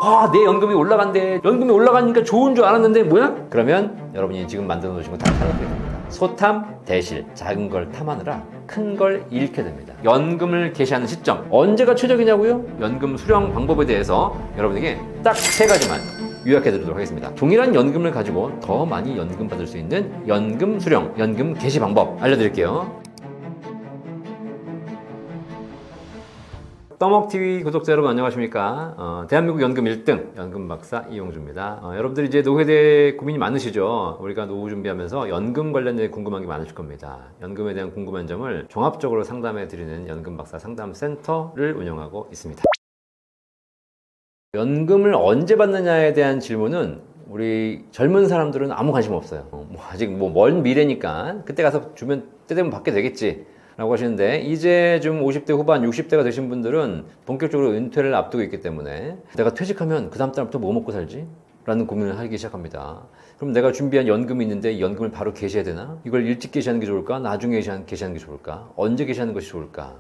아, 내 연금이 올라간대. 연금이 올라가니까 좋은 줄 알았는데 뭐야? 그러면 여러분이 지금 만들어 놓으신 거 다 탈락되게 됩니다. 소탐, 대실, 작은 걸 탐하느라 큰 걸 잃게 됩니다. 연금을 개시하는 시점, 언제가 최적이냐고요? 연금 수령 방법에 대해서 여러분에게 딱 3가지만 요약해 드리도록 하겠습니다. 동일한 연금을 가지고 더 많이 연금 받을 수 있는 연금 수령, 연금 개시 방법 알려드릴게요. 떠먹TV 구독자 여러분 안녕하십니까. 대한민국 연금 1등 연금 박사 이용주입니다. 여러분들이 이제 노후에 대해 고민이 많으시죠. 우리가 노후 준비하면서 연금 관련된 궁금한 게 많으실 겁니다. 연금에 대한 궁금한 점을 종합적으로 상담해 드리는 연금 박사 상담센터를 운영하고 있습니다. 연금을 언제 받느냐에 대한 질문은 우리 젊은 사람들은 아무 관심 없어요. 아직 먼 미래니까 그때 가서 주면 때 되면 받게 되겠지 라고 하시는데, 이제 좀 50대 후반 60대가 되신 분들은 본격적으로 은퇴를 앞두고 있기 때문에 내가 퇴직하면 그 다음 달부터 뭐 먹고 살지? 라는 고민을 하기 시작합니다. 그럼 내가 준비한 연금이 있는데 이 연금을 바로 개시해야 되나? 이걸 일찍 개시하는 게 좋을까? 나중에 개시하는 게 좋을까? 언제 개시하는 것이 좋을까?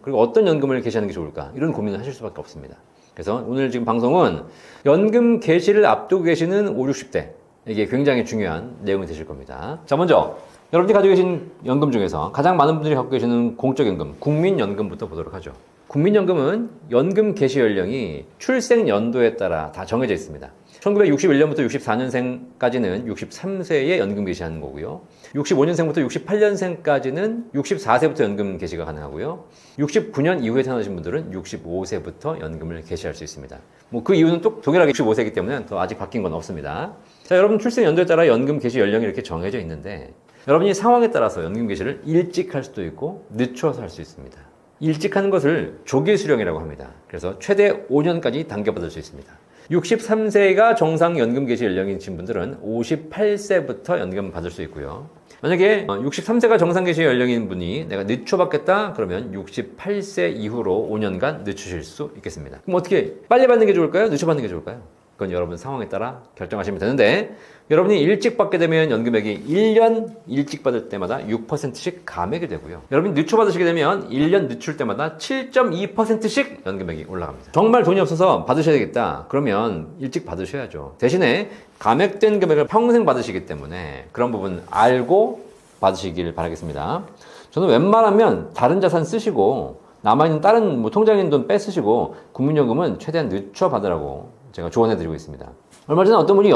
그리고 어떤 연금을 개시하는 게 좋을까? 이런 고민을 하실 수밖에 없습니다. 그래서 오늘 지금 방송은 연금 개시를 앞두고 계시는 5, 60대, 이게 굉장히 중요한 내용이 되실 겁니다. 자, 먼저 여러분들이 가지고 계신 연금 중에서 가장 많은 분들이 갖고 계시는 공적연금, 국민연금부터 보도록 하죠. 국민연금은 연금 개시 연령이 출생 연도에 따라 다 정해져 있습니다. 1961년부터 64년생까지는 63세에 연금 개시하는 거고요. 65년생부터 68년생까지는 64세부터 연금 개시가 가능하고요. 69년 이후에 태어나신 분들은 65세부터 연금을 개시할 수 있습니다. 그 이유는 또 동일하게 65세이기 때문에 더 아직 바뀐 건 없습니다. 자, 여러분 출생 연도에 따라 연금 개시 연령이 이렇게 정해져 있는데, 여러분이 상황에 따라서 연금 개시를 일찍 할 수도 있고 늦춰서 할 수 있습니다. 일찍 하는 것을 조기 수령이라고 합니다. 그래서 최대 5년까지 당겨받을 수 있습니다. 63세가 정상 연금 개시 연령이신 분들은 58세부터 연금 받을 수 있고요. 만약에 63세가 정상 개시 연령인 분이 내가 늦춰받겠다 그러면 68세 이후로 5년간 늦추실 수 있겠습니다. 그럼 어떻게 빨리 받는 게 좋을까요? 늦춰받는 게 좋을까요? 그건 여러분 상황에 따라 결정하시면 되는데, 여러분이 일찍 받게 되면 연금액이 1년 일찍 받을 때마다 6%씩 감액이 되고요. 여러분이 늦춰 받으시게 되면 1년 늦출 때마다 7.2%씩 연금액이 올라갑니다. 정말 돈이 없어서 받으셔야 되겠다 그러면 일찍 받으셔야죠. 대신에 감액된 금액을 평생 받으시기 때문에 그런 부분 알고 받으시길 바라겠습니다. 저는 웬만하면 다른 자산 쓰시고 남아있는 다른 통장에 있는 돈 빼쓰시고 국민연금은 최대한 늦춰 받으라고 제가 조언해드리고 있습니다. 얼마 전에 어떤 분이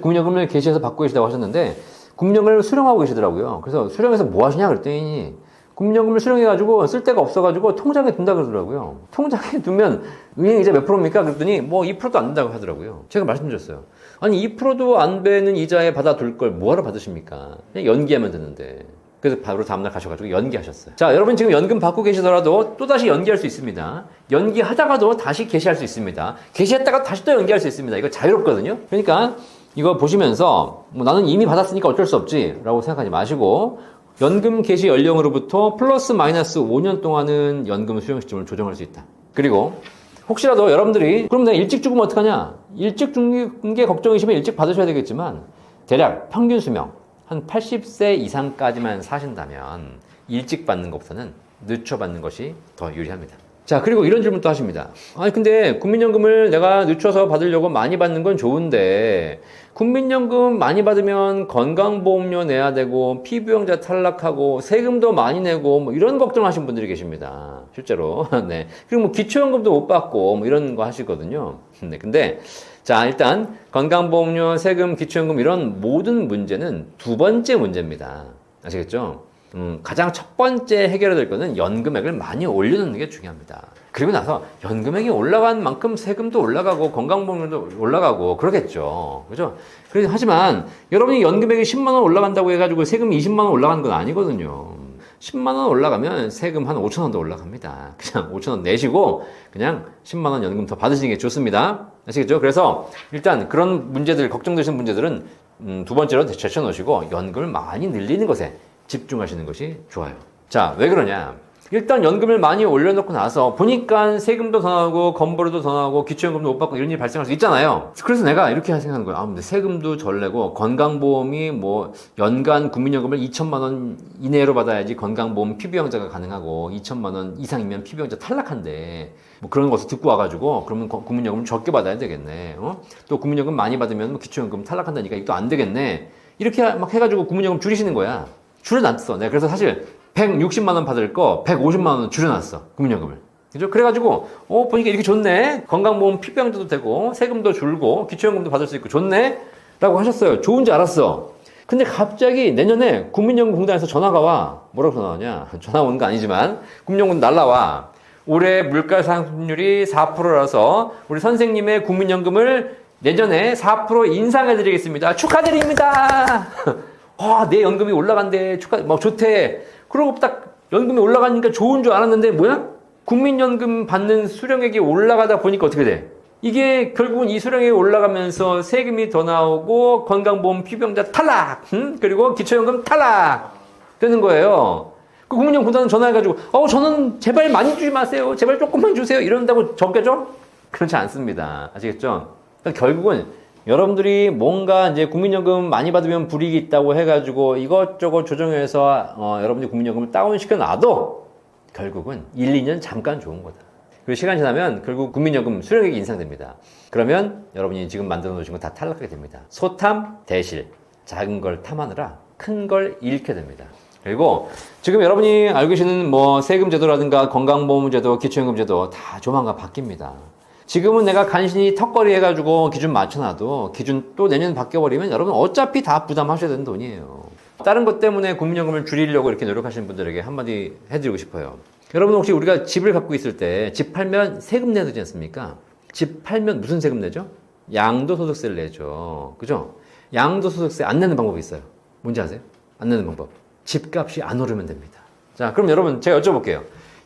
국민연금을 개시해서 받고 계시다고 하셨는데, 국민연금을 수령하고 계시더라고요. 그래서 수령해서 뭐 하시냐 그랬더니 국민연금을 수령해가지고 쓸 데가 없어가지고 통장에 둔다 그러더라고요. 통장에 두면 은행 이자 몇 프로입니까? 그랬더니 2%도 안 된다고 하더라고요. 제가 말씀드렸어요. 아니 2%도 안 되는 이자에 받아둘 걸 뭐하러 받으십니까? 그냥 연기하면 되는데. 그래서 바로 다음날 가셔가지고 연기하셨어요. 자, 여러분 지금 연금 받고 계시더라도 또다시 연기할 수 있습니다. 연기하다가도 다시 개시할 수 있습니다. 개시했다가 다시 또 연기할 수 있습니다. 이거 자유롭거든요. 그러니까 이거 보시면서 나는 이미 받았으니까 어쩔 수 없지 라고 생각하지 마시고, 연금 개시 연령으로부터 플러스 마이너스 5년 동안은 연금 수령 시점을 조정할 수 있다. 그리고 혹시라도 여러분들이 그럼 내가 일찍 죽으면 어떡하냐? 일찍 죽는 게 걱정이시면 일찍 받으셔야 되겠지만, 대략 평균 수명 한 80세 이상까지만 사신다면 일찍 받는 것보다는 늦춰 받는 것이 더 유리합니다. 자, 그리고 이런 질문도 하십니다. 아니 근데 국민연금을 내가 늦춰서 받으려고 많이 받는 건 좋은데 국민연금 많이 받으면 건강보험료 내야 되고 피부영자 탈락하고 세금도 많이 내고 이런 걱정하시는 분들이 계십니다. 실제로. 네. 그리고 기초연금도 못 받고 이런 거 하시거든요. 네. 근데 자, 일단 건강보험료, 세금, 기초연금 이런 모든 문제는 두 번째 문제입니다. 아시겠죠? 가장 첫 번째 해결해야 될 거는 연금액을 많이 올려놓는 게 중요합니다. 그리고 나서 연금액이 올라간 만큼 세금도 올라가고 건강보험료도 올라가고 그러겠죠. 그죠? 하지만 여러분이 연금액이 10만 원 올라간다고 해가지고 세금이 20만 원 올라가는 건 아니거든요. 10만 원 올라가면 세금 한 5천 원도 올라갑니다. 그냥 5천 원 내시고 그냥 10만 원 연금 더 받으시는 게 좋습니다. 아시겠죠? 그래서 일단 그런 문제들, 걱정되시는 문제들은 두 번째로 제쳐놓으시고 연금을 많이 늘리는 것에 집중하시는 것이 좋아요. 자, 왜 그러냐? 일단 연금을 많이 올려놓고 나서 보니까 세금도 더 나오고 건보료도 더 나오고 기초연금도 못 받고 이런 일이 발생할 수 있잖아요. 그래서 내가 이렇게 생각하는 거예요. 근데 세금도 덜 내고 건강보험이 뭐 연간 국민연금을 2천만 원 이내로 받아야지 건강보험 피부양자가 가능하고 2천만 원 이상이면 피부양자 탈락한대. 뭐 그런 것을 듣고 와가지고 그러면 국민연금 적게 받아야 되겠네. 또 국민연금 많이 받으면 뭐 기초연금 탈락한다니까 이것도 안 되겠네. 이렇게 막 해가지고 국민연금 줄이시는 거야. 줄여놨어. 내가 그래서 사실 160만 원 받을 거 150만 원 줄여놨어. 국민연금을. 그죠? 그래가지고 보니까 이렇게 좋네. 건강보험 피부양자도 되고 세금도 줄고 기초연금도 받을 수 있고 좋네 라고 하셨어요. 좋은지 알았어. 근데 갑자기 내년에 국민연금공단에서 전화가 와. 뭐라고 전화 오냐? 전화 오는 거 아니지만 국민연금 날라와. 올해 물가상승률이 4%라서 우리 선생님의 국민연금을 내년에 4% 인상해드리겠습니다. 축하드립니다. 내 연금이 올라간대. 좋대. 그러고 딱 연금이 올라가니까 좋은 줄 알았는데 뭐야? 국민연금 받는 수령액이 올라가다 보니까 어떻게 돼? 이게 결국은 이 수령액이 올라가면서 세금이 더 나오고 건강보험 피부양자 탈락! 그리고 기초연금 탈락! 되는 거예요. 그 국민연금공단은 전화해가지고 저는 제발 많이 주지 마세요. 제발 조금만 주세요. 이런다고 적게줘? 그렇지 않습니다. 아시겠죠? 그러니까 결국은 여러분들이 뭔가 이제 국민연금 많이 받으면 불이익이 있다고 해가지고 이것저것 조정해서 여러분들이 국민연금을 다운시켜 놔도 결국은 1, 2년 잠깐 좋은 거다. 그리고 시간이 지나면 결국 국민연금 수령액이 인상됩니다. 그러면 여러분이 지금 만들어 놓으신 거 다 탈락하게 됩니다. 소탐, 대실. 작은 걸 탐하느라 큰 걸 잃게 됩니다. 그리고 지금 여러분이 알고 계시는 뭐 세금제도라든가 건강보험제도, 기초연금제도 다 조만간 바뀝니다. 지금은 내가 간신히 턱걸이 해가지고 기준 맞춰놔도 기준 또 내년 바뀌어버리면 여러분 어차피 다 부담하셔야 되는 돈이에요. 다른 것 때문에 국민연금을 줄이려고 이렇게 노력하시는 분들에게 한마디 해드리고 싶어요. 여러분 혹시 우리가 집을 갖고 있을 때 집 팔면 세금 내야 되지 않습니까? 집 팔면 무슨 세금 내죠? 양도소득세를 내죠. 그죠? 양도소득세 안 내는 방법이 있어요. 뭔지 아세요? 안 내는 방법. 집값이 안 오르면 됩니다. 자, 그럼 여러분 제가 여쭤볼게요.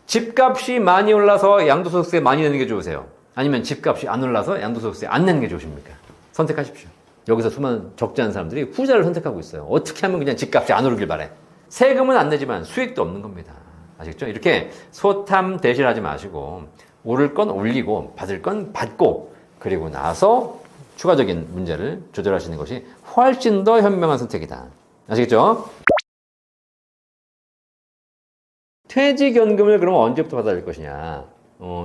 집값이 많이 올라서 양도소득세 많이 내는 게 좋으세요? 아니면 집값이 안 올라서 양도소득세 안 내는 게 좋으십니까? 선택하십시오. 여기서 수많은 적지 않은 사람들이 후자를 선택하고 있어요. 어떻게 하면 그냥 집값이 안 오르길 바래. 세금은 안 내지만 수익도 없는 겁니다. 아시겠죠? 이렇게 소탐 대실하지 마시고 오를 건 올리고 받을 건 받고 그리고 나서 추가적인 문제를 조절하시는 것이 훨씬 더 현명한 선택이다. 아시겠죠? 퇴직연금을 그럼 언제부터 받아야 될 것이냐?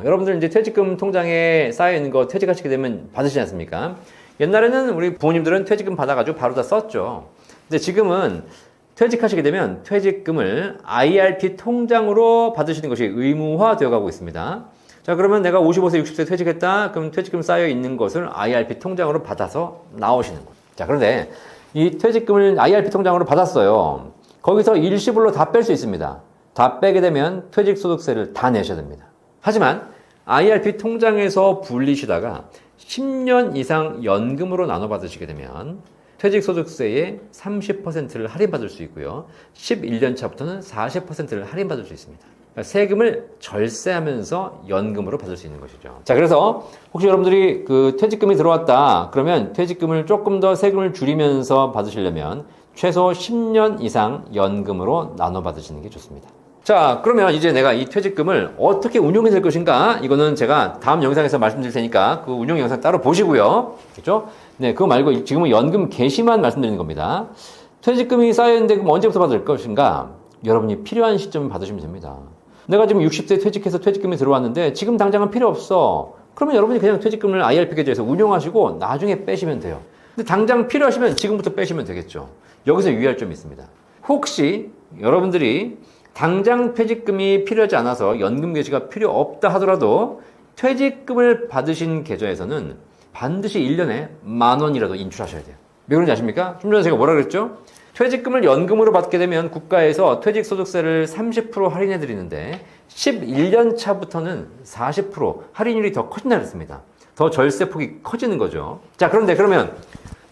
여러분들 이제 퇴직금 통장에 쌓여있는 거 퇴직하시게 되면 받으시지 않습니까? 옛날에는 우리 부모님들은 퇴직금 받아가지고 바로 다 썼죠. 근데 지금은 퇴직하시게 되면 퇴직금을 IRP 통장으로 받으시는 것이 의무화 되어 가고 있습니다. 자, 그러면 내가 55세, 60세 퇴직했다. 그럼 퇴직금 쌓여 있는 것을 IRP 통장으로 받아서 나오시는 거예요. 자, 그런데 이 퇴직금을 IRP 통장으로 받았어요. 거기서 일시불로 다 뺄 수 있습니다. 다 빼게 되면 퇴직소득세를 다 내셔야 됩니다. 하지만 IRP 통장에서 불리시다가 10년 이상 연금으로 나눠 받으시게 되면 퇴직소득세의 30%를 할인받을 수 있고요. 11년 차부터는 40%를 할인받을 수 있습니다. 그러니까 세금을 절세하면서 연금으로 받을 수 있는 것이죠. 자, 그래서 혹시 여러분들이 그 퇴직금이 들어왔다. 그러면 퇴직금을 조금 더 세금을 줄이면서 받으시려면 최소 10년 이상 연금으로 나눠 받으시는 게 좋습니다. 자, 그러면 이제 내가 이 퇴직금을 어떻게 운용이 될 것인가? 이거는 제가 다음 영상에서 말씀드릴 테니까 그 운용 영상 따로 보시고요. 그렇죠? 네, 그거 말고 지금은 연금 개시만 말씀드리는 겁니다. 퇴직금이 쌓여있는데 그럼 언제부터 받을 것인가? 여러분이 필요한 시점에 받으시면 됩니다. 내가 지금 60세 퇴직해서 퇴직금이 들어왔는데 지금 당장은 필요 없어. 그러면 여러분이 그냥 퇴직금을 IRP 계좌에서 운용하시고 나중에 빼시면 돼요. 근데 당장 필요하시면 지금부터 빼시면 되겠죠. 여기서 유의할 점이 있습니다. 혹시 여러분들이 당장 퇴직금이 필요하지 않아서 연금 개시가 필요 없다 하더라도 퇴직금을 받으신 계좌에서는 반드시 1년에 10,000원이라도 인출하셔야 돼요. 왜 그런지 아십니까? 좀 전에 제가 뭐라 그랬죠? 퇴직금을 연금으로 받게 되면 국가에서 퇴직소득세를 30% 할인해 드리는데 11년 차부터는 40% 할인율이 더 커진다 그랬습니다. 더 절세폭이 커지는 거죠. 자, 그런데 그러면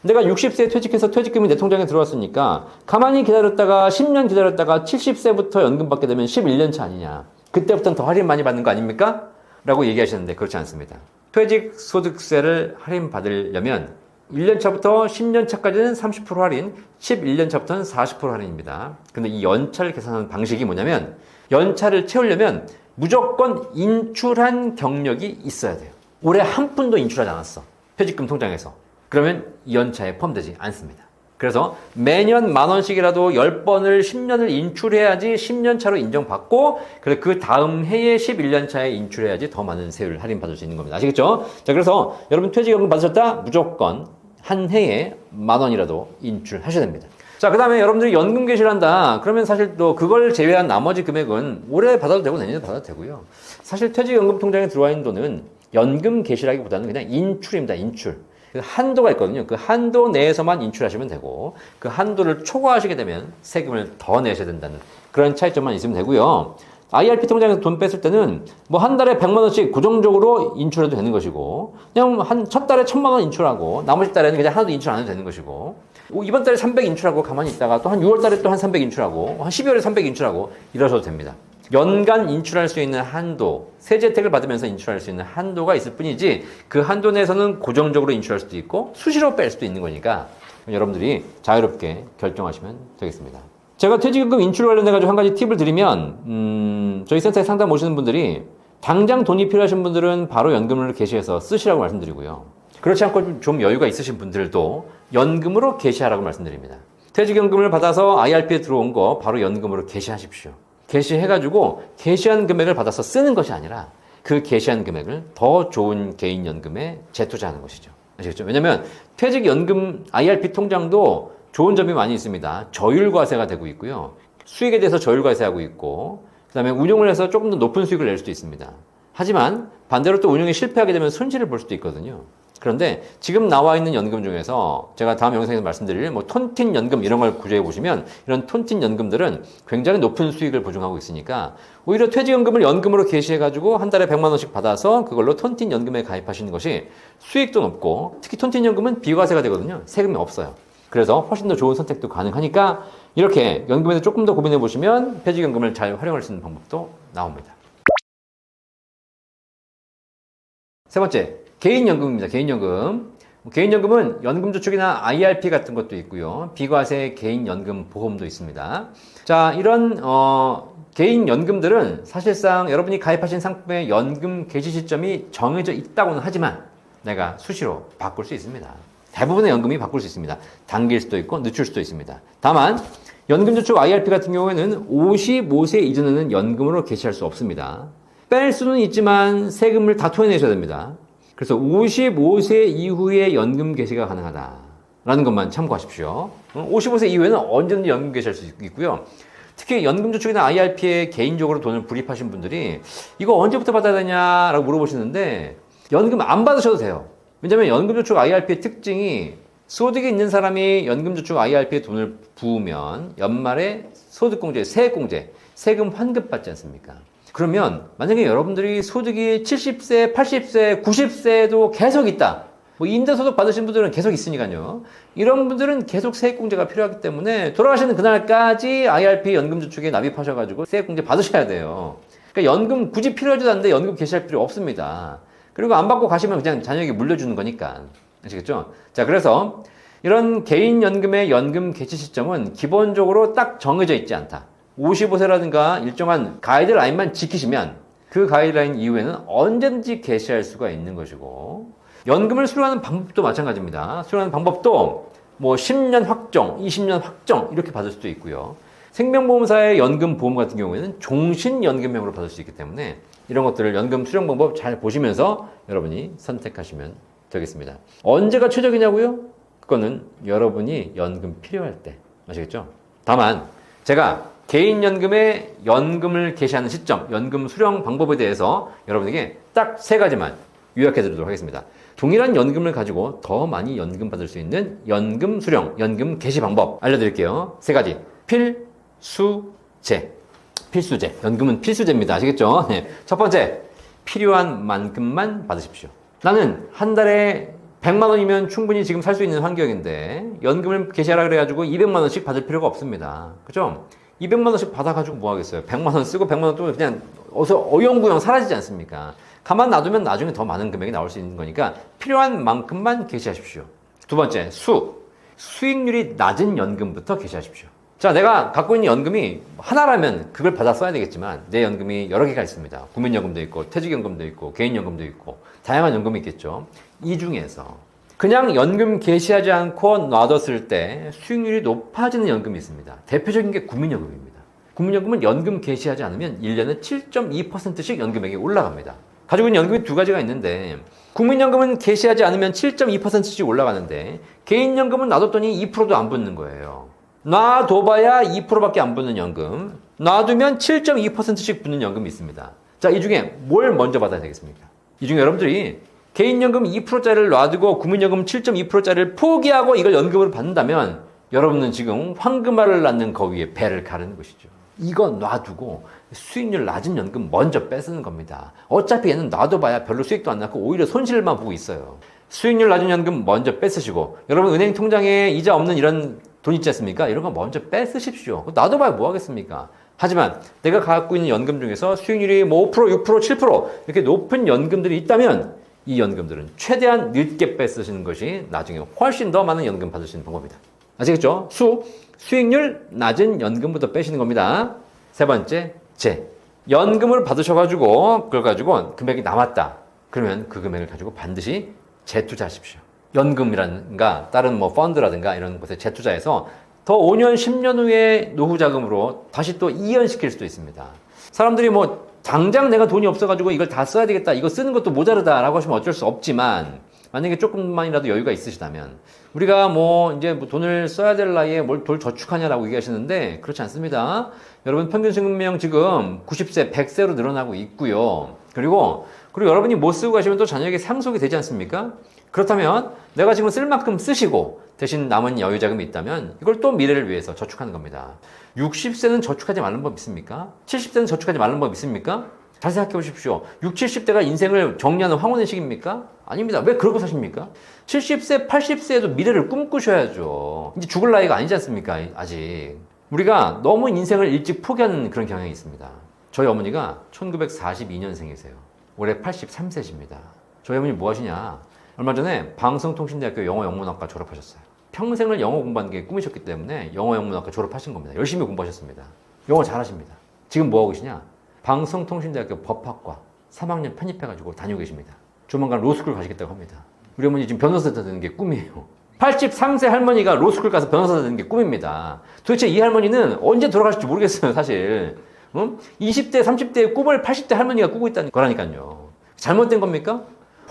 내가 60세에 퇴직해서 퇴직금이 내 통장에 들어왔으니까 가만히 기다렸다가 10년 기다렸다가 70세부터 연금 받게 되면 11년 차 아니냐. 그때부터는 더 할인 많이 받는 거 아닙니까? 라고 얘기하시는데 그렇지 않습니다. 퇴직소득세를 할인 받으려면 1년 차부터 10년 차까지는 30% 할인, 11년 차부터는 40% 할인입니다. 근데 이 연차를 계산하는 방식이 뭐냐면 연차를 채우려면 무조건 인출한 경력이 있어야 돼요. 올해 한 푼도 인출하지 않았어. 퇴직금 통장에서. 그러면 이 연차에 포함되지 않습니다. 그래서 매년 10,000원씩이라도 10번을 10년을 인출해야지 10년 차로 인정받고, 그리고 그 다음 해에 11년 차에 인출해야지 더 많은 세율을 할인받을 수 있는 겁니다. 아시겠죠? 자, 그래서 여러분 퇴직연금 받으셨다? 무조건 한 해에 10,000원이라도 인출하셔야 됩니다. 자, 그 다음에 여러분들이 연금 개시를 한다. 그러면 사실 또 그걸 제외한 나머지 금액은 올해 받아도 되고 내년에 받아도 되고요. 사실 퇴직연금 통장에 들어와 있는 돈은 연금 개시라기보다는 그냥 인출입니다. 인출. 그 한도가 있거든요. 그 한도 내에서만 인출하시면 되고, 그 한도를 초과하시게 되면 세금을 더 내셔야 된다는 그런 차이점만 있으면 되고요. IRP 통장에서 돈 뺐을 때는 뭐 한 달에 100만 원씩 고정적으로 인출해도 되는 것이고, 그냥 첫 달에 1,000만 원 인출하고 나머지 달에는 그냥 하나도 인출 안 해도 되는 것이고, 이번 달에 300 인출하고 가만히 있다가 또 한 6월 달에 또 한 300 인출하고, 한 12월에 300 인출하고 이러셔도 됩니다. 연간 인출할 수 있는 한도, 세제 혜택을 받으면서 인출할 수 있는 한도가 있을 뿐이지, 그 한도 내에서는 고정적으로 인출할 수도 있고 수시로 뺄 수도 있는 거니까 여러분들이 자유롭게 결정하시면 되겠습니다. 제가 퇴직연금 인출 관련해가지고 한 가지 팁을 드리면, 저희 센터에 상담 오시는 분들이 당장 돈이 필요하신 분들은 바로 연금을 개시해서 쓰시라고 말씀드리고요. 그렇지 않고 좀 여유가 있으신 분들도 연금으로 개시하라고 말씀드립니다. 퇴직연금을 받아서 IRP에 들어온 거 바로 연금으로 개시하십시오. 개시해가지고 개시한 금액을 받아서 쓰는 것이 아니라 그 개시한 금액을 더 좋은 개인연금에 재투자하는 것이죠. 아시겠죠? 왜냐면 퇴직연금 IRP 통장도 좋은 점이 많이 있습니다. 저율과세가 되고 있고요. 수익에 대해서 저율과세하고 있고, 그 다음에 운용을 해서 조금 더 높은 수익을 낼 수도 있습니다. 하지만 반대로 또 운용이 실패하게 되면 손실을 볼 수도 있거든요. 그런데 지금 나와 있는 연금 중에서 제가 다음 영상에서 말씀드릴 뭐 톤틴 연금 이런 걸 구조해 보시면, 이런 톤틴 연금들은 굉장히 높은 수익을 보증하고 있으니까 오히려 퇴직연금을 연금으로 개시해 가지고 한 달에 100만 원씩 받아서 그걸로 톤틴 연금에 가입하시는 것이 수익도 높고, 특히 톤틴 연금은 비과세가 되거든요. 세금이 없어요. 그래서 훨씬 더 좋은 선택도 가능하니까 이렇게 연금에 대해서 조금 더 고민해 보시면 퇴직연금을 잘 활용할 수 있는 방법도 나옵니다. 세 번째, 개인연금입니다. 개인연금. 개인연금은 연금저축이나 IRP 같은 것도 있고요. 비과세 개인연금 보험도 있습니다. 자, 이런 개인연금들은 사실상 여러분이 가입하신 상품의 연금 개시 시점이 정해져 있다고는 하지만 내가 수시로 바꿀 수 있습니다. 대부분의 연금이 바꿀 수 있습니다. 당길 수도 있고 늦출 수도 있습니다. 다만 연금저축 IRP 같은 경우에는 55세 이전에는 연금으로 개시할 수 없습니다. 뺄 수는 있지만 세금을 다 토해내셔야 됩니다. 그래서 55세 이후에 연금 개시가 가능하다라는 것만 참고하십시오. 55세 이후에는 언제든지 연금 개시할 수 있고요. 특히 연금저축이나 IRP에 개인적으로 돈을 불입하신 분들이 이거 언제부터 받아야 되냐라고 물어보시는데, 연금 안 받으셔도 돼요. 왜냐하면 연금저축 IRP의 특징이, 소득이 있는 사람이 연금저축 IRP에 돈을 부으면 연말에 소득공제, 세액공제, 세금 환급받지 않습니까? 그러면 만약에 여러분들이 소득이 70세, 80세, 90세도 계속 있다. 뭐 임대소득 받으신 분들은 계속 있으니까요. 이런 분들은 계속 세액공제가 필요하기 때문에 돌아가시는 그날까지 IRP 연금저축에 납입하셔가지고 세액공제 받으셔야 돼요. 그러니까 연금 굳이 필요하지도 않는데 연금 개시할 필요 없습니다. 그리고 안 받고 가시면 그냥 자녀에게 물려주는 거니까. 아시겠죠? 자, 그래서 이런 개인연금의 연금 개시 시점은 기본적으로 딱 정해져 있지 않다. 55세라든가 일정한 가이드라인만 지키시면 그 가이드라인 이후에는 언제든지 개시할 수가 있는 것이고, 연금을 수령하는 방법도 마찬가지입니다. 수령하는 방법도 뭐 10년 확정, 20년 확정 이렇게 받을 수도 있고요. 생명보험사의 연금보험 같은 경우에는 종신연금형으로 받을 수 있기 때문에 이런 것들을 연금 수령 방법 잘 보시면서 여러분이 선택하시면 되겠습니다. 언제가 최적이냐고요? 그거는 여러분이 연금 필요할 때. 아시겠죠? 다만 제가 개인연금에 연금을 개시하는 시점, 연금 수령 방법에 대해서 여러분에게 딱 3가지만 요약해 드리도록 하겠습니다. 동일한 연금을 가지고 더 많이 연금 받을 수 있는 연금 수령, 연금 개시 방법 알려드릴게요. 3가지. 필수제. 필수제. 연금은 필수제입니다. 아시겠죠? 네. 첫 번째, 필요한 만큼만 받으십시오. 나는 한 달에 100만 원이면 충분히 지금 살 수 있는 환경인데 연금을 개시하라 그래가지고 200만 원씩 받을 필요가 없습니다. 그죠? 200만 원씩 받아가지고 뭐 하겠어요? 100만 원 쓰고 100만 원 또 그냥 어영부영 사라지지 않습니까? 가만 놔두면 나중에 더 많은 금액이 나올 수 있는 거니까 필요한 만큼만 개시하십시오. 두 번째, 수익률이 낮은 연금부터 개시하십시오. 자, 내가 갖고 있는 연금이 하나라면 그걸 받아 써야 되겠지만 내 연금이 여러 개가 있습니다. 국민연금도 있고 퇴직연금도 있고 개인연금도 있고 다양한 연금이 있겠죠. 이 중에서 그냥 연금 개시하지 않고 놔뒀을 때 수익률이 높아지는 연금이 있습니다. 대표적인 게 국민연금입니다. 국민연금은 연금 개시하지 않으면 1년에 7.2%씩 연금액이 올라갑니다. 가지고 있는 연금이 두 가지가 있는데 국민연금은 개시하지 않으면 7.2%씩 올라가는데 개인연금은 놔뒀더니 2%도 안 붙는 거예요. 놔둬봐야 2%밖에 안 붙는 연금, 놔두면 7.2%씩 붙는 연금이 있습니다. 자, 이 중에 뭘 먼저 받아야 되겠습니까? 이 중에 여러분들이 개인연금 2%짜리를 놔두고 국민연금 7.2%짜리를 포기하고 이걸 연금으로 받는다면 여러분은 지금 황금알을 낳는 거위에 배를 가르는 것이죠. 이거 놔두고 수익률 낮은 연금 먼저 뺏는 겁니다. 어차피 얘는 놔둬봐야 별로 수익도 안 났고 오히려 손실만 보고 있어요. 수익률 낮은 연금 먼저 뺏으시고 여러분 은행 통장에 이자 없는 이런 돈 있지 않습니까? 이런 거 먼저 뺏으십시오. 놔둬봐야 뭐 하겠습니까? 하지만 내가 갖고 있는 연금 중에서 수익률이 뭐 5%, 6%, 7% 이렇게 높은 연금들이 있다면 이 연금들은 최대한 늦게 뺏으시는 것이 나중에 훨씬 더 많은 연금 받으시는 방법이다. 아시겠죠? 수익률 낮은 연금부터 빼시는 겁니다. 세 번째, 연금을 받으셔가지고 그걸 가지고 금액이 남았다. 그러면 그 금액을 가지고 반드시 재투자하십시오. 연금이라든가 다른 뭐 펀드라든가 이런 곳에 재투자해서 더 5년, 10년 후에 노후 자금으로 다시 또 이연시킬 수도 있습니다. 사람들이 뭐 당장 내가 돈이 없어가지고 이걸 다 써야 되겠다, 이거 쓰는 것도 모자르다라고 하시면 어쩔 수 없지만 만약에 조금만이라도 여유가 있으시다면 우리가 뭐 이제 뭐 돈을 써야 될 나이에 뭘 저축하냐라고 얘기하시는데 그렇지 않습니다. 여러분 평균 수명령 지금 90세, 100세로 늘어나고 있고요. 그리고 여러분이 못 쓰고 가시면 또 자녀에게 상속이 되지 않습니까? 그렇다면 내가 지금 쓸 만큼 쓰시고 대신 남은 여유 자금이 있다면 이걸 또 미래를 위해서 저축하는 겁니다. 60세는 저축하지 말는 법 있습니까? 70세는 저축하지 말는 법 있습니까? 잘 생각해 보십시오. 60, 70대가 인생을 정리하는 황혼의 시기입니까? 아닙니다. 왜 그러고 사십니까? 70세, 80세에도 미래를 꿈꾸셔야죠. 이제 죽을 나이가 아니지 않습니까? 아직. 우리가 너무 인생을 일찍 포기하는 그런 경향이 있습니다. 저희 어머니가 1942년생이세요. 올해 83세십니다. 저희 어머니 뭐 하시냐? 얼마 전에 방송통신대학교 영어영문학과 졸업하셨어요. 평생을 영어 공부하는 게 꿈이셨기 때문에 영어영문학과 졸업하신 겁니다. 열심히 공부하셨습니다. 영어 잘하십니다. 지금 뭐 하고 계시냐? 방송통신대학교 법학과 3학년 편입해가지고 다니고 계십니다. 조만간 로스쿨 가시겠다고 합니다. 우리 어머니 지금 변호사 되는 게 꿈이에요. 83세 할머니가 로스쿨 가서 변호사 되는 게 꿈입니다. 도대체 이 할머니는 언제 돌아가실지 모르겠어요, 사실. 20대, 30대의 꿈을 80대 할머니가 꾸고 있다는 거라니까요. 잘못된 겁니까?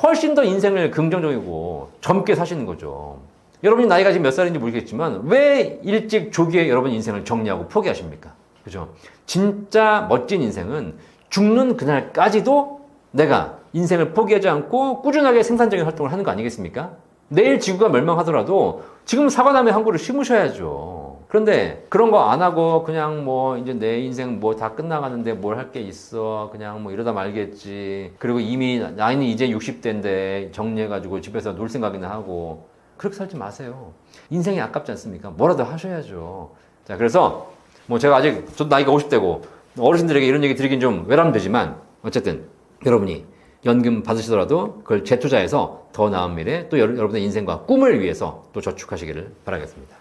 훨씬 더 인생을 긍정적이고 젊게 사시는 거죠. 여러분이 나이가 지금 몇 살인지 모르겠지만 왜 일찍 조기에 여러분 인생을 정리하고 포기하십니까? 그죠? 진짜 멋진 인생은 죽는 그날까지도 내가 인생을 포기하지 않고 꾸준하게 생산적인 활동을 하는 거 아니겠습니까? 내일 지구가 멸망하더라도 지금 사과나무 한 그루 심으셔야죠. 그런데 그런 거 안 하고 그냥 뭐 이제 내 인생 뭐 다 끝나가는데 뭘 할 게 있어. 그냥 뭐 이러다 말겠지. 그리고 이미 나이는 이제 60대인데 정리해가지고 집에서 놀 생각이나 하고 그렇게 살지 마세요. 인생이 아깝지 않습니까? 뭐라도 하셔야죠. 자, 그래서 뭐 제가 아직 저도 나이가 50대고 어르신들에게 이런 얘기 드리긴 좀 외람되지만 어쨌든 여러분이 연금 받으시더라도 그걸 재투자해서 더 나은 미래 또 여러분의 인생과 꿈을 위해서 또 저축하시기를 바라겠습니다.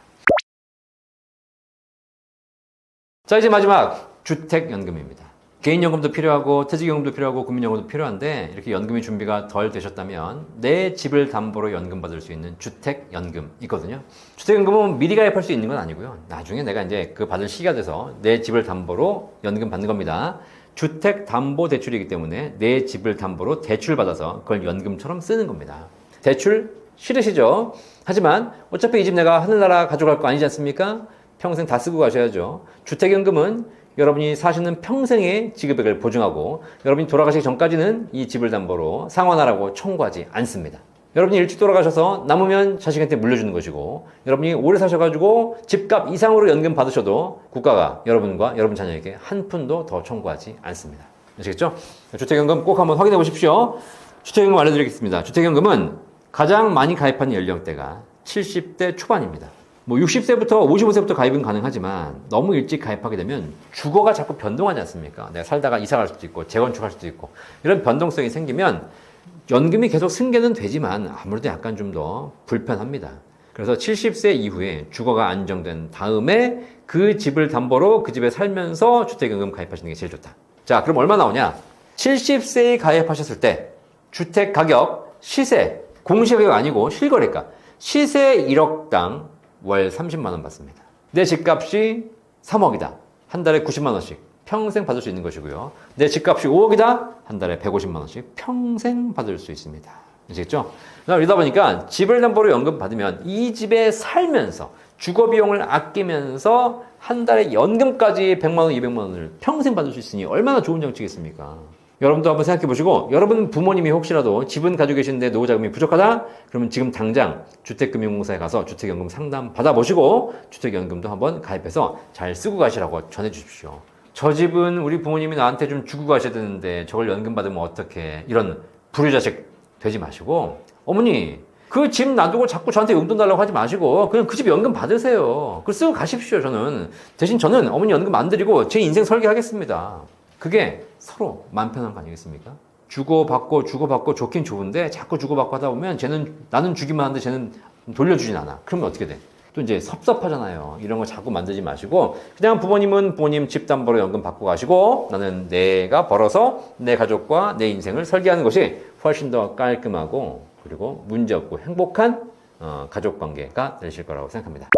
자, 이제 마지막 주택연금입니다. 개인연금도 필요하고 퇴직연금도 필요하고 국민연금도 필요한데 이렇게 연금이 준비가 덜 되셨다면 내 집을 담보로 연금 받을 수 있는 주택연금 있거든요. 주택연금은 미리 가입할 수 있는 건 아니고요. 나중에 내가 이제 그 받을 시기가 돼서 내 집을 담보로 연금 받는 겁니다. 주택담보대출이기 때문에 내 집을 담보로 대출받아서 그걸 연금처럼 쓰는 겁니다. 대출 싫으시죠? 하지만 어차피 이 집 내가 하늘나라 가져갈 거 아니지 않습니까? 평생 다 쓰고 가셔야죠. 주택연금은 여러분이 사시는 평생의 지급액을 보증하고 여러분이 돌아가시기 전까지는 이 집을 담보로 상환하라고 청구하지 않습니다. 여러분이 일찍 돌아가셔서 남으면 자식한테 물려주는 것이고 여러분이 오래 사셔가지고 집값 이상으로 연금 받으셔도 국가가 여러분과 여러분 자녀에게 한 푼도 더 청구하지 않습니다. 아시겠죠? 주택연금 꼭 한번 확인해 보십시오. 주택연금 알려드리겠습니다. 주택연금은 가장 많이 가입하는 연령대가 70대 초반입니다. 뭐 60세부터 55세부터 가입은 가능하지만 너무 일찍 가입하게 되면 주거가 자꾸 변동하지 않습니까? 내가 살다가 이사 갈 수도 있고 재건축할 수도 있고 이런 변동성이 생기면 연금이 계속 승계는 되지만 아무래도 약간 좀 더 불편합니다. 그래서 70세 이후에 주거가 안정된 다음에 그 집을 담보로 그 집에 살면서 주택연금 가입하시는 게 제일 좋다. 자, 그럼 얼마 나오냐? 70세에 가입하셨을 때 주택 가격 시세, 공시가격 아니고 실거래가 시세 1억당 월 30만 원 받습니다. 내 집값이 3억이다. 한 달에 90만 원씩 평생 받을 수 있는 것이고요. 내 집값이 5억이다. 한 달에 150만 원씩 평생 받을 수 있습니다. 아시겠죠? 이러다 보니까 집을 담보로 연금 받으면 이 집에 살면서 주거 비용을 아끼면서 한 달에 연금까지 100만 원, 200만 원을 평생 받을 수 있으니 얼마나 좋은 정책이겠습니까? 여러분도 한번 생각해 보시고, 여러분 부모님이 혹시라도 집은 가지고 계신데 노후 자금이 부족하다? 그러면 지금 당장 주택금융공사에 가서 주택연금 상담 받아보시고 주택연금도 한번 가입해서 잘 쓰고 가시라고 전해 주십시오. 저 집은 우리 부모님이 나한테 좀 주고 가셔야 되는데 저걸 연금 받으면 어떡해. 이런 불효자식 되지 마시고, 어머니 그 집 놔두고 자꾸 저한테 용돈 달라고 하지 마시고 그냥 그 집 연금 받으세요. 그걸 쓰고 가십시오. 대신 저는 어머니 연금 안 드리고 제 인생 설계하겠습니다. 그게 서로 마음 편한 거 아니겠습니까? 주고받고 좋긴 좋은데 자꾸 주고받고 하다 보면 나는 주기만 하는데 쟤는 돌려주진 않아. 그러면 어떻게 돼? 또 이제 섭섭하잖아요. 이런 거 자꾸 만들지 마시고 그냥 부모님은 부모님 집 담보로 연금 받고 가시고 나는 내가 벌어서 내 가족과 내 인생을 설계하는 것이 훨씬 더 깔끔하고 그리고 문제없고 행복한 가족관계가 되실 거라고 생각합니다.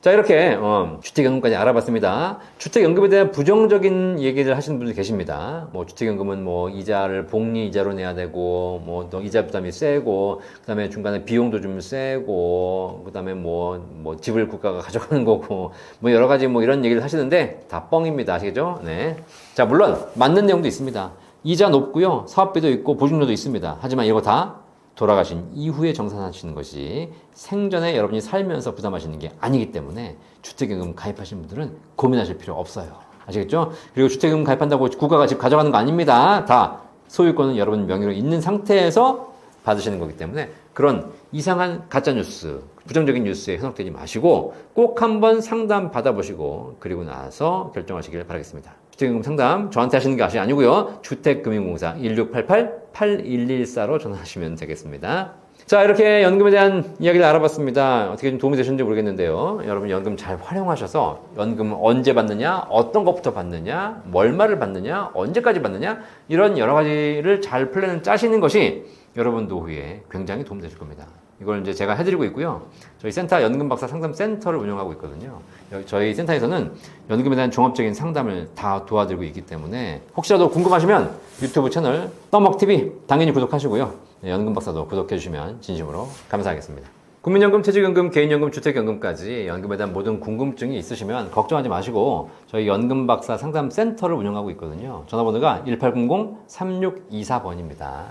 자, 이렇게 주택연금까지 알아봤습니다. 주택연금에 대한 부정적인 얘기를 하시는 분들 계십니다. 뭐 주택연금은 뭐 이자를 복리이자로 내야 되고 뭐 또 이자 부담이 세고 그다음에 중간에 비용도 좀 세고 그다음에 뭐 집을 국가가 가져가는 거고 뭐 여러 가지 뭐 이런 얘기를 하시는데 다 뻥입니다. 아시겠죠? 네. 자, 물론 맞는 내용도 있습니다. 이자 높고요. 사업비도 있고 보증료도 있습니다. 하지만 이거 다 돌아가신 이후에 정산하시는 것이 생전에 여러분이 살면서 부담하시는 게 아니기 때문에 주택연금 가입하시는 분들은 고민하실 필요 없어요. 아시겠죠? 그리고 주택연금 가입한다고 국가가 집 가져가는 거 아닙니다. 다 소유권은 여러분 명의로 있는 상태에서 받으시는 거기 때문에 그런 이상한 가짜뉴스, 부정적인 뉴스에 현혹되지 마시고 꼭 한번 상담 받아보시고 그리고 나서 결정하시길 바라겠습니다. 주택연금 상담 저한테 하시는 게 아니고요. 주택금융공사 1688-8114로 전화하시면 되겠습니다. 자, 이렇게 연금에 대한 이야기를 알아봤습니다. 어떻게 좀 도움이 되셨는지 모르겠는데요. 여러분 연금 잘 활용하셔서 연금 언제 받느냐, 어떤 것부터 받느냐, 월말을 받느냐, 언제까지 받느냐 이런 여러 가지를 잘 플랜을 짜시는 것이 여러분 노후에 굉장히 도움 되실 겁니다. 이걸 이제 제가 해드리고 있고요. 저희 센터 연금박사 상담센터를 운영하고 있거든요. 저희 센터에서는 연금에 대한 종합적인 상담을 다 도와드리고 있기 때문에 혹시라도 궁금하시면 유튜브 채널 떠먹TV 당연히 구독하시고요. 연금박사도 구독해주시면 진심으로 감사하겠습니다. 국민연금, 퇴직연금, 개인연금, 주택연금까지 연금에 대한 모든 궁금증이 있으시면 걱정하지 마시고 저희 연금박사 상담센터를 운영하고 있거든요. 전화번호가 1800-3624번입니다.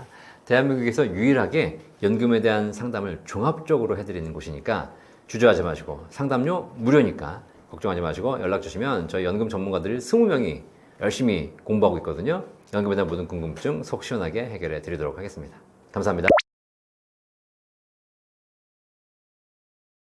대한민국에서 유일하게 연금에 대한 상담을 종합적으로 해드리는 곳이니까 주저하지 마시고 상담료 무료니까 걱정하지 마시고 연락 주시면 저희 연금 전문가들이 20명이 열심히 공부하고 있거든요. 연금에 대한 모든 궁금증 속 시원하게 해결해 드리도록 하겠습니다. 감사합니다.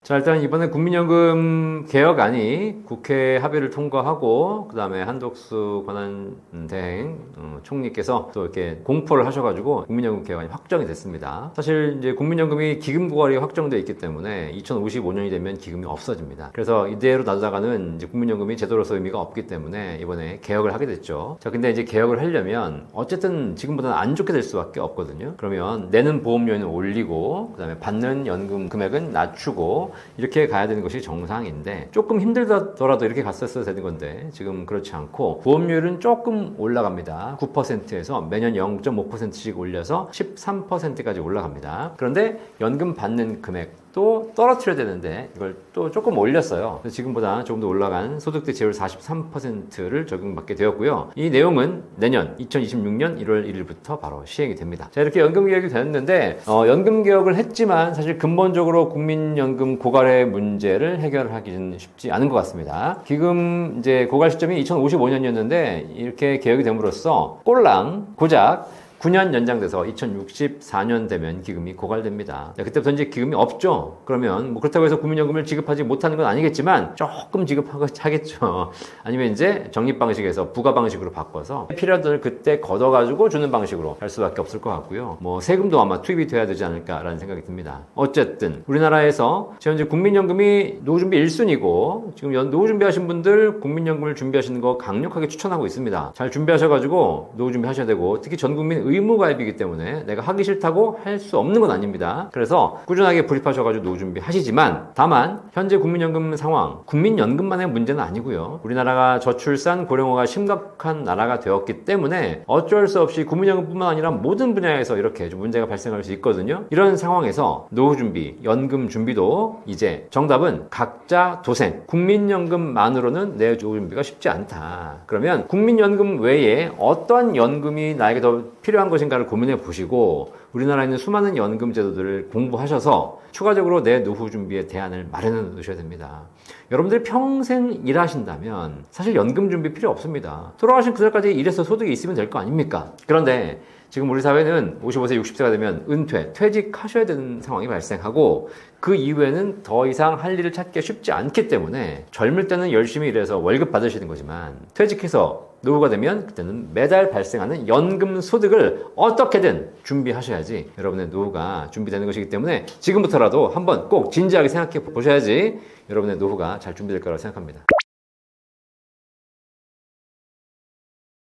자, 일단 이번에 국민연금 개혁안이 국회 합의를 통과하고 그 다음에 한덕수 권한대행 총리께서 또 이렇게 공포를 하셔가지고 국민연금 개혁안이 확정이 됐습니다. 사실 이제 국민연금이 기금 고갈이 확정되어 있기 때문에 2055년이 되면 기금이 없어집니다. 그래서 이대로 놔두다가는 이제 국민연금이 제도로서 의미가 없기 때문에 이번에 개혁을 하게 됐죠. 자, 근데 이제 개혁을 하려면 어쨌든 지금보다는 안 좋게 될 수밖에 없거든요. 그러면 내는 보험료는 올리고 그 다음에 받는 연금 금액은 낮추고 이렇게 가야 되는 것이 정상인데 조금 힘들더라도 이렇게 갔었어야 되는 건데 지금 그렇지 않고 보험료율은 조금 올라갑니다. 9%에서 매년 0.5%씩 올려서 13%까지 올라갑니다. 그런데 연금 받는 금액도 떨어뜨려야 되는데 이걸 또 조금 올렸어요. 그래서 지금보다 조금 더 올라간 소득세 제율 43%를 적용받게 되었고요. 이 내용은 내년 2026년 1월 1일부터 바로 시행이 됩니다. 자, 이렇게 연금 개혁이 됐는데 연금 개혁을 했지만 사실 근본적으로 국민연금 고갈의 문제를 해결하기는 쉽지 않은 것 같습니다. 기금 이제 고갈 시점이 2055년이었는데 이렇게 개혁이 됨으로써 꼴랑 고작 9년 연장돼서 2064년 되면 기금이 고갈됩니다. 그때부터 이제 기금이 없죠. 그러면 뭐 그렇다고 해서 국민연금을 지급하지 못하는 건 아니겠지만 조금 지급하겠죠. 아니면 이제 적립 방식에서 부가 방식으로 바꿔서 필요한 돈을 그때 걷어가지고 주는 방식으로 할 수밖에 없을 것 같고요. 뭐 세금도 아마 투입이 돼야 되지 않을까라는 생각이 듭니다. 어쨌든 우리나라에서 현재 국민연금이 노후준비 1순위고 지금 노후준비 하신 분들 국민연금을 준비하시는 거 강력하게 추천하고 있습니다. 잘 준비하셔가지고 노후준비 하셔야 되고, 특히 전국민 의무가입이기 때문에 내가 하기 싫다고 할 수 없는 건 아닙니다. 그래서 꾸준하게 불입하셔가지고 노후준비 하시지만, 다만 현재 국민연금 상황, 국민연금만의 문제는 아니고요. 우리나라가 저출산 고령화가 심각한 나라가 되었기 때문에 어쩔 수 없이 국민연금뿐만 아니라 모든 분야에서 이렇게 좀 문제가 발생할 수 있거든요. 이런 상황에서 노후준비, 연금 준비도 이제 정답은 각자 도생, 국민연금만으로는 내 노후준비가 쉽지 않다. 그러면 국민연금 외에 어떤 연금이 나에게 더 필요한 것인가를 고민해 보시고, 우리나라에 있는 수많은 연금 제도들을 공부하셔서 추가적으로 내 노후 준비에 대안을 마련해 놓으셔야 됩니다. 여러분들이 평생 일하신다면 사실 연금 준비 필요 없습니다. 돌아가신 그날까지 일해서 소득이 있으면 될 거 아닙니까? 그런데 지금 우리 사회는 55세, 60세가 되면 은퇴, 퇴직하셔야 되는 상황이 발생하고, 그 이후에는 더 이상 할 일을 찾기가 쉽지 않기 때문에 젊을 때는 열심히 일해서 월급 받으시는 거지만 퇴직해서 노후가 되면 그때는 매달 발생하는 연금 소득을 어떻게든 준비하셔야지 여러분의 노후가 준비되는 것이기 때문에 지금부터라도 한번 꼭 진지하게 생각해 보셔야지 여러분의 노후가 잘 준비될 거라고 생각합니다.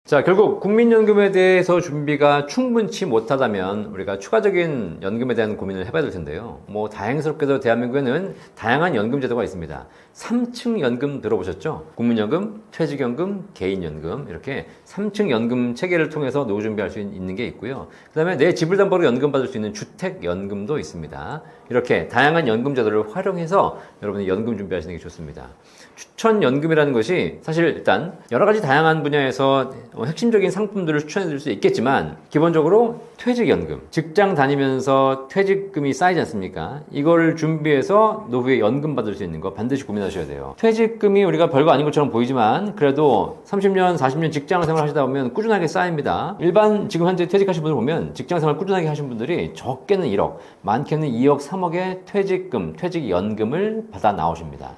자, 결국 국민연금에 대해서 준비가 충분치 못하다면 우리가 추가적인 연금에 대한 고민을 해봐야 될 텐데요. 뭐 다행스럽게도 대한민국에는 다양한 연금 제도가 있습니다. 3층 연금 들어보셨죠? 국민연금, 퇴직연금, 개인연금, 이렇게 3층 연금 체계를 통해서 노후 준비할 수 있는 게 있고요. 그 다음에 내 집을 담보로 연금 받을 수 있는 주택연금도 있습니다. 이렇게 다양한 연금 제도를 활용해서 여러분이 연금 준비하시는 게 좋습니다. 추천연금이라는 것이 사실 일단 여러 가지 다양한 분야에서 핵심적인 상품들을 추천해 드릴 수 있겠지만, 기본적으로 퇴직연금, 직장 다니면서 퇴직금이 쌓이지 않습니까? 이걸 준비해서 노후에 연금 받을 수 있는 거 반드시 고민하셔야 돼요. 퇴직금이 우리가 별거 아닌 것처럼 보이지만 그래도 30년, 40년 직장 생활 하시다 보면 꾸준하게 쌓입니다. 일반 지금 현재 퇴직하신 분들 보면 직장 생활 꾸준하게 하신 분들이 적게는 1억, 많게는 2억, 3억의 퇴직금, 퇴직연금을 받아 나오십니다.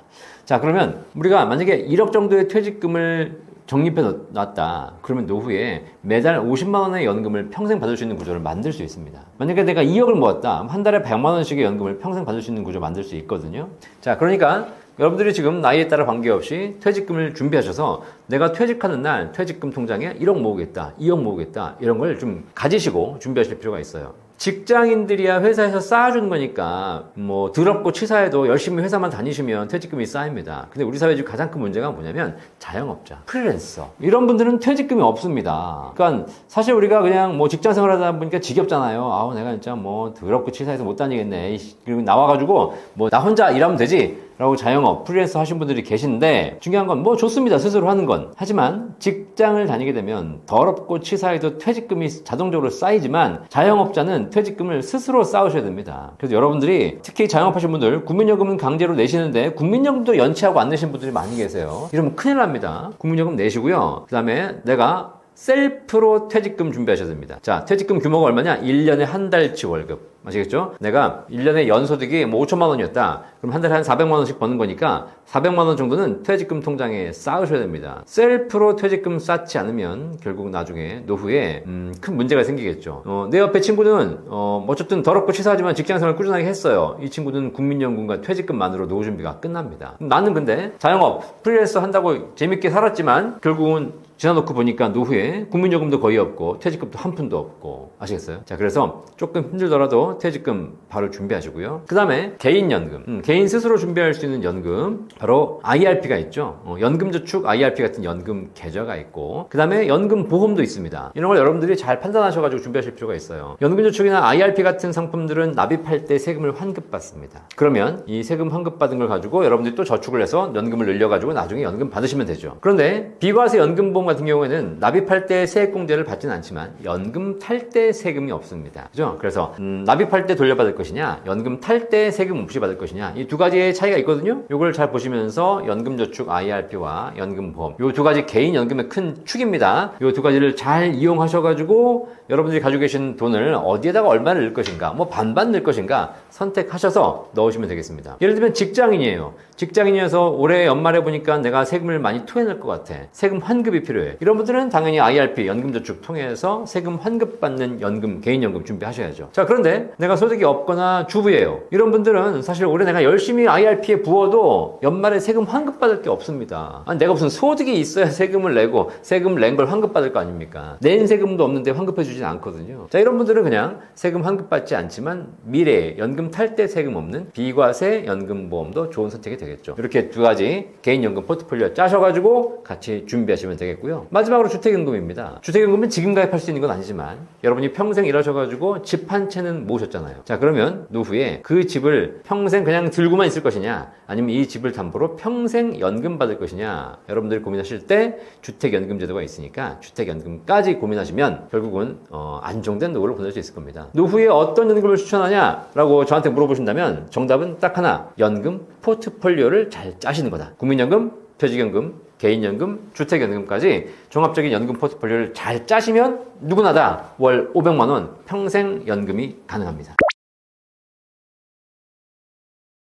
자, 그러면 우리가 만약에 1억 정도의 퇴직금을 적립해 놨다. 그러면 노후에 매달 50만 원의 연금을 평생 받을 수 있는 구조를 만들 수 있습니다. 만약에 내가 2억을 모았다. 한 달에 100만 원씩의 연금을 평생 받을 수 있는 구조 만들 수 있거든요. 자, 그러니까 여러분들이 지금 나이에 따라 관계없이 퇴직금을 준비하셔서 내가 퇴직하는 날 퇴직금 통장에 1억 모으겠다, 2억 모으겠다, 이런 걸 좀 가지시고 준비하실 필요가 있어요. 직장인들이야 회사에서 쌓아주는 거니까 뭐 더럽고 치사해도 열심히 회사만 다니시면 퇴직금이 쌓입니다. 근데 우리 사회 지금 가장 큰 문제가 뭐냐면 자영업자, 프리랜서, 이런 분들은 퇴직금이 없습니다. 그러니까 사실 우리가 그냥 뭐 직장 생활하다 보니까 지겹잖아요. 아우 내가 진짜 뭐 더럽고 치사해서 못 다니겠네. 그리고 나와가지고 뭐 나 혼자 일하면 되지 라고 자영업, 프리랜서 하신 분들이 계신데, 중요한 건 뭐 좋습니다. 스스로 하는 건. 하지만 직장을 다니게 되면 더럽고 치사해도 퇴직금이 자동적으로 쌓이지만 자영업자는 퇴직금을 스스로 쌓으셔야 됩니다. 그래서 여러분들이 특히 자영업하신 분들 국민연금은 강제로 내시는데 국민연금도 연체하고 안 내신 분들이 많이 계세요. 이러면 큰일 납니다. 국민연금 내시고요. 그 다음에 내가 셀프로 퇴직금 준비하셔야 됩니다. 자, 퇴직금 규모가 얼마냐? 1년에 한 달치 월급. 아시겠죠? 내가 1년에 연소득이 뭐 5천만 원이었다. 그럼 한 달에 한 400만 원씩 버는 거니까 400만 원 정도는 퇴직금 통장에 쌓으셔야 됩니다. 셀프로 퇴직금 쌓지 않으면 결국 나중에 노후에 큰 문제가 생기겠죠. 내 옆에 친구는 어쨌든 더럽고 치사하지만 직장생활 꾸준하게 했어요. 이 친구는 국민연금과 퇴직금만으로 노후 준비가 끝납니다. 나는 근데 자영업, 프리랜서 한다고 재밌게 살았지만 결국은 지나놓고 보니까 노후에 국민연금도 거의 없고 퇴직금도 한 푼도 없고. 아시겠어요? 자, 그래서 조금 힘들더라도 퇴직금 바로 준비하시고요. 그 다음에 개인연금, 개인 스스로 준비할 수 있는 연금, 바로 IRP가 있죠. 연금저축 IRP 같은 연금 계좌가 있고, 그 다음에 연금보험도 있습니다. 이런 걸 여러분들이 잘 판단하셔가지고 준비하실 필요가 있어요. 연금저축이나 IRP 같은 상품들은 납입할 때 세금을 환급받습니다. 그러면 이 세금 환급받은 걸 가지고 여러분들이 또 저축을 해서 연금을 늘려가지고 나중에 연금 받으시면 되죠. 그런데 비과세 연금보험 같은 경우에는 납입할 때 세액공제를 받지는 않지만 연금 탈 때 세금이 없습니다. 그죠? 그래서 납입 납입할 때 돌려받을 것이냐, 연금 탈 때 세금 없이 받을 것이냐, 이 두 가지의 차이가 있거든요. 이걸 잘 보시면서 연금저축 IRP와 연금보험, 이 두 가지 개인 연금의 큰 축입니다. 이 두 가지를 잘 이용하셔가지고 여러분들이 가지고 계신 돈을 어디에다가 얼마를 넣을 것인가, 뭐 반반 넣을 것인가 선택하셔서 넣으시면 되겠습니다. 예를 들면 직장인이에요. 직장인이어서 올해 연말에 보니까 내가 세금을 많이 토해낼 것 같아. 세금 환급이 필요해. 이런 분들은 당연히 IRP, 연금저축 통해서 세금 환급받는 연금, 개인연금 준비하셔야죠. 자, 그런데 내가 소득이 없거나 주부예요. 이런 분들은 사실 올해 내가 열심히 IRP에 부어도 연말에 세금 환급받을 게 없습니다. 아니, 내가 무슨 소득이 있어야 세금을 내고 세금 낸 걸 환급받을 거 아닙니까? 낸 세금도 없는데 환급해 주진 않거든요. 자, 이런 분들은 그냥 세금 환급받지 않지만 미래에 연금 탈 때 세금 없는 비과세 연금보험도 좋은 선택이 되겠죠. 이렇게 두 가지 개인연금 포트폴리오 짜셔가지고 같이 준비하시면 되겠고요. 마지막으로 주택연금입니다. 주택연금은 지금 가입할 수 있는 건 아니지만 여러분이 평생 일하셔가지고 집 한 채는 모으셨잖아요. 자, 그러면 노후에 그 집을 평생 그냥 들고만 있을 것이냐, 아니면 이 집을 담보로 평생 연금 받을 것이냐, 여러분들이 고민하실 때 주택연금제도가 있으니까 주택연금까지 고민하시면 결국은 안정된 노후를 보낼 수 있을 겁니다. 노후에 어떤 연금을 추천하냐라고 저한테 물어보신다면 정답은 딱 하나, 연금 포트폴리오를 잘 짜시는 거다. 국민연금, 퇴직연금, 개인연금, 주택연금까지 종합적인 연금 포트폴리오를 잘 짜시면 누구나 다 월 500만 원 평생 연금이 가능합니다.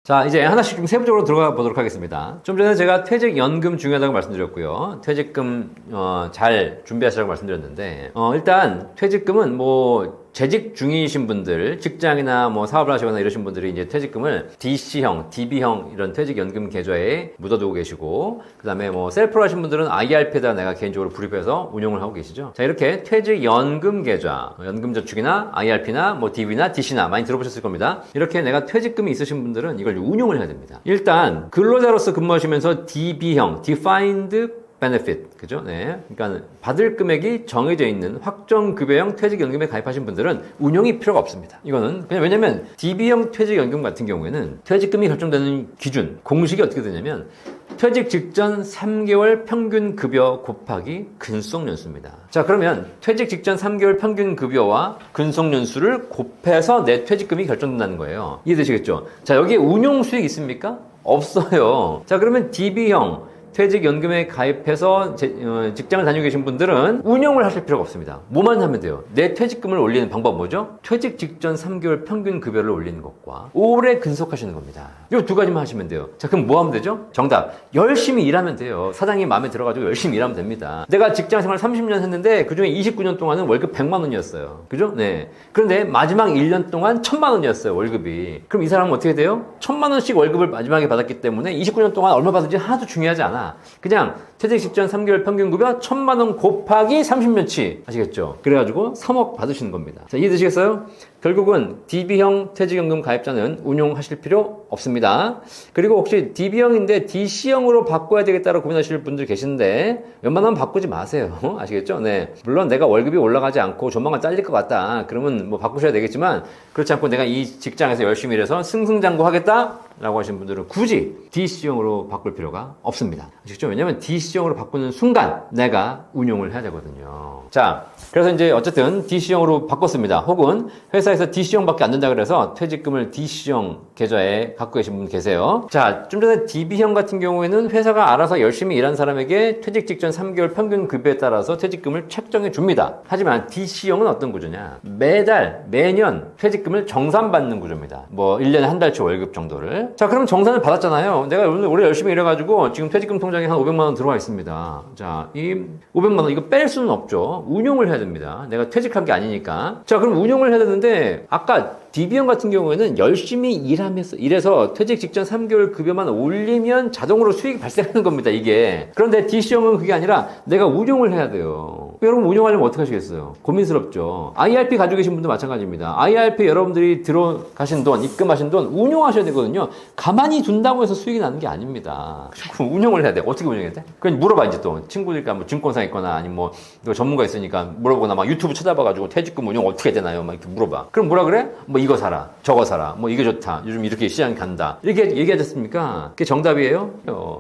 자, 이제 하나씩 좀 세부적으로 들어가 보도록 하겠습니다. 좀 전에 제가 퇴직연금 중요하다고 말씀드렸고요. 퇴직금 잘 준비하시라고 말씀드렸는데 일단 퇴직금은 뭐 재직 중이신 분들, 직장이나 뭐 사업을 하시거나 이러신 분들이 이제 퇴직금을 DC형, DB형 이런 퇴직연금 계좌에 묻어두고 계시고, 그 다음에 뭐 셀프로 하신 분들은 IRP에다 내가 개인적으로 불입해서 운용을 하고 계시죠. 자, 이렇게 퇴직연금 계좌, 연금저축이나 IRP나 뭐 DB나 DC나 많이 들어보셨을 겁니다. 이렇게 내가 퇴직금이 있으신 분들은 이걸 운용을 해야 됩니다. 일단 근로자로서 근무하시면서 DB형, Defined benefit, 그죠? 네. 그러니까 받을 금액이 정해져 있는 확정급여형 퇴직연금에 가입하신 분들은 운용이 필요가 없습니다. 이거는 그냥 왜냐면 DB형 퇴직연금 같은 경우에는 퇴직금이 결정되는 기준, 공식이 어떻게 되냐면 퇴직 직전 3개월 평균 급여 곱하기 근속 연수입니다. 자, 그러면 퇴직 직전 3개월 평균 급여와 근속 연수를 곱해서 내 퇴직금이 결정된다는 거예요. 이해되시겠죠? 자, 여기에 운용 수익 있습니까? 없어요. 자, 그러면 DB형 퇴직연금에 가입해서 직장을 다니고 계신 분들은 운용을 하실 필요가 없습니다. 뭐만 하면 돼요? 내 퇴직금을 올리는 방법 뭐죠? 퇴직 직전 3개월 평균 급여를 올리는 것과 오래 근속하시는 겁니다. 이 두 가지만 하시면 돼요. 자, 그럼 뭐 하면 되죠? 정답. 열심히 일하면 돼요. 사장이 마음에 들어가지고 열심히 일하면 됩니다. 내가 직장 생활 30년 했는데 그중에 29년 동안은 월급 100만 원이었어요. 그죠? 네. 그런데 마지막 1년 동안 1000만 원이었어요, 월급이. 그럼 이 사람은 어떻게 돼요? 1000만 원씩 월급을 마지막에 받았기 때문에 29년 동안 얼마 받은지 하나도 중요하지 않아. 그냥 퇴직 직전 3개월 평균 급여 1000만 원 곱하기 30년치. 아시겠죠? 그래가지고 3억 받으시는 겁니다. 자, 이해되시겠어요? 결국은 DB형 퇴직연금 가입자는 운용하실 필요 없습니다. 그리고 혹시 DB형인데 DC형으로 바꿔야 되겠다고 고민하실 분들 계신데 웬만하면 바꾸지 마세요. 아시겠죠? 네. 물론 내가 월급이 올라가지 않고 조만간 잘릴 것 같다. 그러면 뭐 바꾸셔야 되겠지만 그렇지 않고 내가 이 직장에서 열심히 일해서 승승장구하겠다 라고 하시는 분들은 굳이 DC형으로 바꿀 필요가 없습니다. 아시겠죠? 왜냐면 DC형으로 바꾸는 순간 내가 운용을 해야 되거든요. 자, 그래서 이제 어쨌든 DC형으로 바꿨습니다. 혹은 회사에서 DC형밖에 안 된다 그래서 퇴직금을 DC형 계좌에 갖고 계신 분 계세요. 자, 좀 전에 DB형 같은 경우에는 회사가 알아서 열심히 일한 사람에게 퇴직 직전 3개월 평균 급여에 따라서 퇴직금을 책정해 줍니다. 하지만 DC형은 어떤 구조냐? 매달, 매년 퇴직금을 정산받는 구조입니다. 뭐 1년에 한 달치 월급 정도를. 자, 그럼 정산을 받았잖아요. 내가 올해 열심히 일해가지고 지금 퇴직금 통장에 한 500만 원 들어와 있습니다. 자, 이 500만 원 이거 뺄 수는 없죠. 운용을 해야 됩니다. 내가 퇴직한 게 아니니까. 자, 그럼 운용을 해야 되는데 아까 DB형 같은 경우에는 열심히 일해서 퇴직 직전 3개월 급여만 올리면 자동으로 수익이 발생하는 겁니다, 이게. 그런데 DC형은 그게 아니라 내가 운용을 해야 돼요. 여러분 운용하려면 어떻게 하시겠어요? 고민스럽죠. IRP 가지고 계신 분도 마찬가지입니다. IRP 여러분들이 들어가신 돈, 입금하신 돈 운용하셔야 되거든요. 가만히 둔다고 해서 수익이 나는 게 아닙니다. 운용을 해야 돼. 어떻게 운용해야 돼? 그냥 물어봐, 이제 또. 친구들과 뭐 증권사 있거나 아니면 뭐 전문가 있으니까 물어보거나 막 유튜브 찾아봐가지고 퇴직금 운용 어떻게 되나요? 막 이렇게 물어봐. 그럼 뭐라 그래? 뭐 이거 사라, 저거 사라. 뭐 이게 좋다. 요즘 이렇게 시장이 간다. 이렇게 얘기하셨습니까? 그게 정답이에요?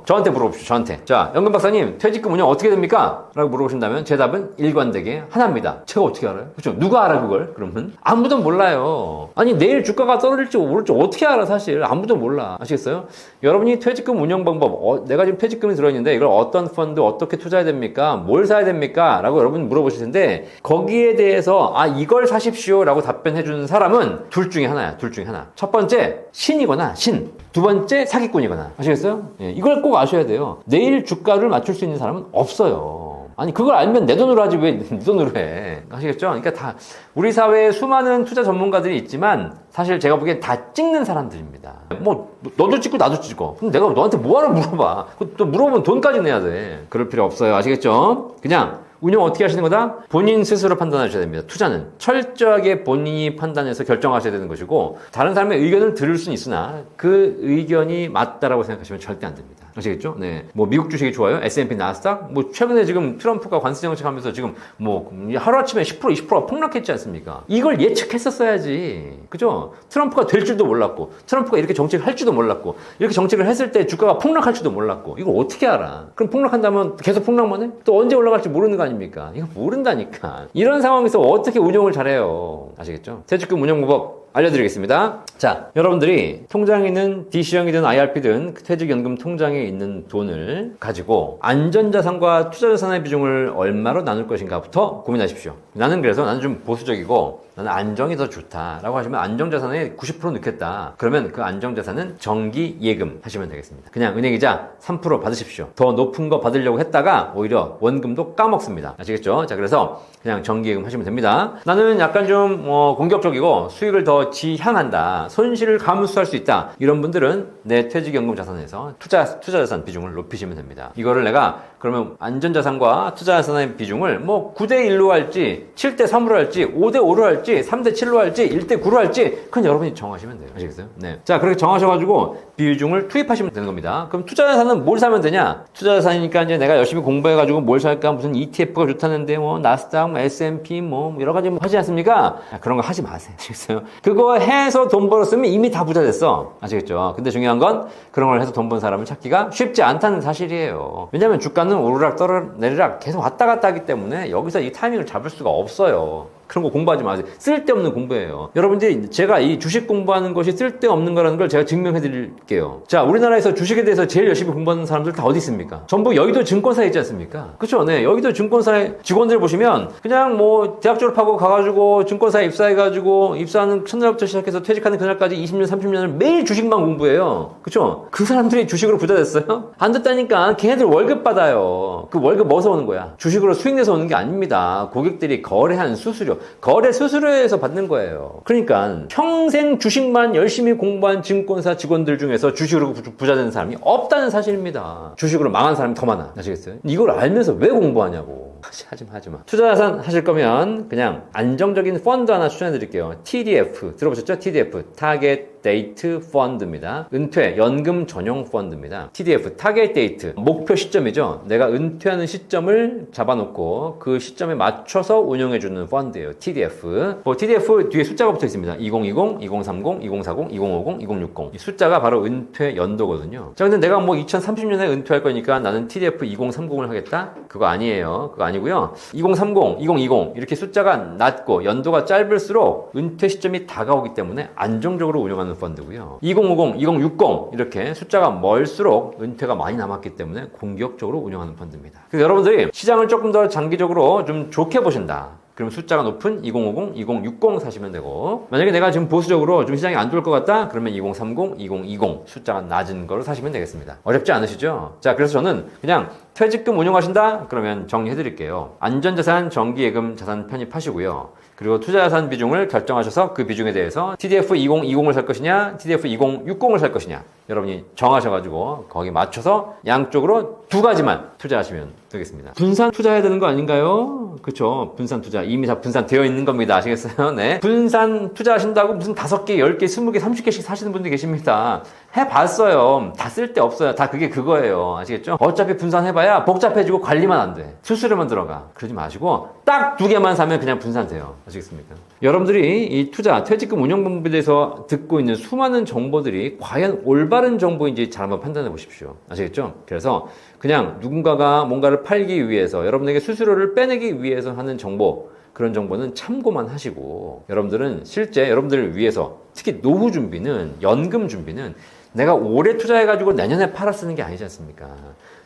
저한테 물어보십시오. 저한테. 자, 연금 박사님, 퇴직금 운영 어떻게 됩니까? 라고 물어보신다면 제 답은 일관되게 하나입니다. 제가 어떻게 알아요? 그렇죠? 누가 알아 그걸? 그러면 아무도 몰라요. 아니 내일 주가가 떨어질지 오를지 어떻게 알아 사실? 아무도 몰라. 아시겠어요? 여러분이 퇴직금 운영 방법, 내가 지금 퇴직금이 들어있는데 이걸 어떤 펀드 어떻게 투자해야 됩니까? 뭘 사야 됩니까? 라고 여러분 물어보실 텐데 거기에 대해서 이걸 사십시오 라고 답변해 주는 사람은 둘 중에 하나야. 둘 중에 하나. 첫 번째 신이거나 신. 두 번째 사기꾼이거나. 아시겠어요? 예, 이걸 꼭 아셔야 돼요. 내일 주가를 맞출 수 있는 사람은 없어요. 아니 그걸 알면 내 돈으로 하지 왜 네 돈으로 해. 아시겠죠? 그러니까 다 우리 사회에 수많은 투자 전문가들이 있지만 사실 제가 보기엔 다 찍는 사람들입니다. 뭐 너도 찍고 나도 찍고 그럼 내가 너한테 뭐하러 물어봐. 또 물어보면 돈까지 내야 돼. 그럴 필요 없어요. 아시겠죠? 그냥 운영 어떻게 하시는 거다? 본인 스스로 판단하셔야 됩니다. 투자는 철저하게 본인이 판단해서 결정하셔야 되는 것이고 다른 사람의 의견을 들을 수는 있으나 그 의견이 맞다라고 생각하시면 절대 안 됩니다. 아시겠죠? 네. 뭐 미국 주식이 좋아요? S&P 나스닥? 뭐 최근에 지금 트럼프가 관세 정책하면서 지금 뭐 하루아침에 10% 20%가 폭락했지 않습니까? 이걸 예측했었어야지. 그죠? 트럼프가 될 줄도 몰랐고 트럼프가 이렇게 정책을 할 줄도 몰랐고 이렇게 정책을 했을 때 주가가 폭락할 줄도 몰랐고 이걸 어떻게 알아? 그럼 폭락한다면 계속 폭락만 해? 또 언제 올라갈지 모르는 거 아닙니까? 이거 모른다니까. 이런 상황에서 어떻게 운용을 잘해요? 아시겠죠? 퇴직금 운용 방법 알려드리겠습니다. 자, 여러분들이 통장에 있는 DC형이든 IRP든 퇴직연금 통장에 있는 돈을 가지고 안전자산과 투자자산의 비중을 얼마로 나눌 것인가부터 고민하십시오. 나는 좀 보수적이고 나는 안정이 더 좋다라고 하시면 안정자산에 90% 넣겠다. 그러면 그 안정자산은 정기예금 하시면 되겠습니다. 그냥 은행이자 3% 받으십시오. 더 높은 거 받으려고 했다가 오히려 원금도 까먹습니다. 아시겠죠? 자, 그래서 그냥 정기예금 하시면 됩니다. 나는 약간 좀 공격적이고 수익을 더 지향한다. 손실을 감수할 수 있다. 이런 분들은 내 퇴직연금 자산에서 투자자산 비중을 높이시면 됩니다. 이거를 내가 그러면 안전자산과 투자자산의 비중을 뭐 9대1로 할지 7대3으로 할지 5대5로 할지 3대7로 할지 1대9로 할지 그건 여러분이 정하시면 돼요. 아시겠어요? 네. 자, 그렇게 정하셔가지고 비중을 투입하시면 되는 겁니다. 그럼 투자자산은 뭘 사면 되냐? 투자자산이니까 이제 내가 열심히 공부해가지고 뭘 살까? 무슨 ETF가 좋다는데 뭐 나스닥, S&P 뭐 여러 가지 뭐 하지 않습니까? 그런 거 하지 마세요. 아시겠어요? 그거 해서 돈 벌었으면 이미 다 부자 됐어. 아시겠죠? 근데 중요한 건 그런 걸 해서 돈 번 사람을 찾기가 쉽지 않다는 사실이에요. 왜냐면 주가는 오르락 내리락 계속 왔다 갔다 하기 때문에 여기서 이 타이밍을 잡을 수가 없어요. 그런 거 공부하지 마세요. 쓸데없는 공부예요. 여러분들이 제가 이 주식 공부하는 것이 쓸데없는 거라는 걸 제가 증명해 드릴게요. 자, 우리나라에서 주식에 대해서 제일 열심히 공부하는 사람들 다 어디 있습니까? 전부 여의도 증권사에 있지 않습니까? 그쵸? 네. 여의도 증권사의 직원들 보시면 그냥 뭐 대학 졸업하고 가가지고 증권사에 입사해가지고 입사하는 첫날부터 시작해서 퇴직하는 그날까지 20년, 30년을 매일 주식만 공부해요. 그쵸? 그 사람들이 주식으로 부자 됐어요? 안 됐다니까. 걔네들 월급 받아요. 그 월급 뭐서 오는 거야? 주식으로 수익 내서 오는 게 아닙니다. 고객들이 거래한 수수료. 거래 수수료에서 받는 거예요. 그러니까 평생 주식만 열심히 공부한 증권사 직원들 중에서 주식으로 부자 되는 사람이 없다는 사실입니다. 주식으로 망한 사람이 더 많아. 아시겠어요? 이걸 알면서 왜 공부하냐고. 하지마. 투자자산 하실 거면 그냥 안정적인 펀드 하나 추천해 드릴게요. TDF 들어보셨죠? TDF 타겟 데이트 펀드입니다. 은퇴 연금 전용 펀드입니다. TDF 타겟 데이트 목표 시점이죠. 내가 은퇴하는 시점을 잡아놓고 그 시점에 맞춰서 운영해주는 펀드예요. TDF. TDF 뒤에 숫자가 붙어 있습니다. 2020, 2030, 2040, 2050, 2060. 이 숫자가 바로 은퇴 연도거든요. 자, 근데 내가 뭐 2030년에 은퇴할 거니까 나는 TDF 2030을 하겠다? 그거 아니에요. 그거 아니고요. 2030, 2020 이렇게 숫자가 낮고 연도가 짧을수록 은퇴 시점이 다가오기 때문에 안정적으로 운영하는 펀드고요. 2050, 2060 이렇게 숫자가 멀수록 은퇴가 많이 남았기 때문에 공격적으로 운영하는 펀드입니다. 그래서 여러분들이 시장을 조금 더 장기적으로 좀 좋게 보신다. 그럼 숫자가 높은 2050, 2060 사시면 되고 만약에 내가 지금 보수적으로 좀 시장이 안 좋을 것 같다? 그러면 2030, 2020 숫자가 낮은 거로 사시면 되겠습니다. 어렵지 않으시죠? 자, 그래서 저는 그냥 퇴직금 운용하신다? 그러면 정리해 드릴게요. 안전자산, 정기예금 자산 편입하시고요. 그리고 투자자산 비중을 결정하셔서 그 비중에 대해서 TDF 2020을 살 것이냐, TDF 2060을 살 것이냐 여러분이 정하셔가지고 거기 맞춰서 양쪽으로 두 가지만 투자하시면 되겠습니다. 분산 투자해야 되는 거 아닌가요? 그렇죠. 분산 투자 이미 다 분산되어 있는 겁니다. 아시겠어요? 네. 분산 투자하신다고 무슨 5개, 10개, 20개, 30개씩 사시는 분들 계십니다. 해봤어요. 다 쓸데없어요. 다 그게 그거예요. 아시겠죠? 어차피 분산해봐야 복잡해지고 관리만 안 돼. 수수료만 들어가. 그러지 마시고 딱 2개만 사면 그냥 분산돼요. 아시겠습니까? 여러분들이 이 투자, 퇴직금 운영 방법에 대해서 듣고 있는 수많은 정보들이 과연 올바른 정보인지 잘 한번 판단해 보십시오. 아시겠죠? 그래서 그냥 누군가가 뭔가를 팔기 위해서 여러분에게 수수료를 빼내기 위해서 하는 정보, 그런 정보는 참고만 하시고 여러분들은 실제 여러분들을 위해서 특히 노후 준비는, 연금 준비는 내가 올해 투자해가지고 내년에 팔아 쓰는 게 아니지 않습니까?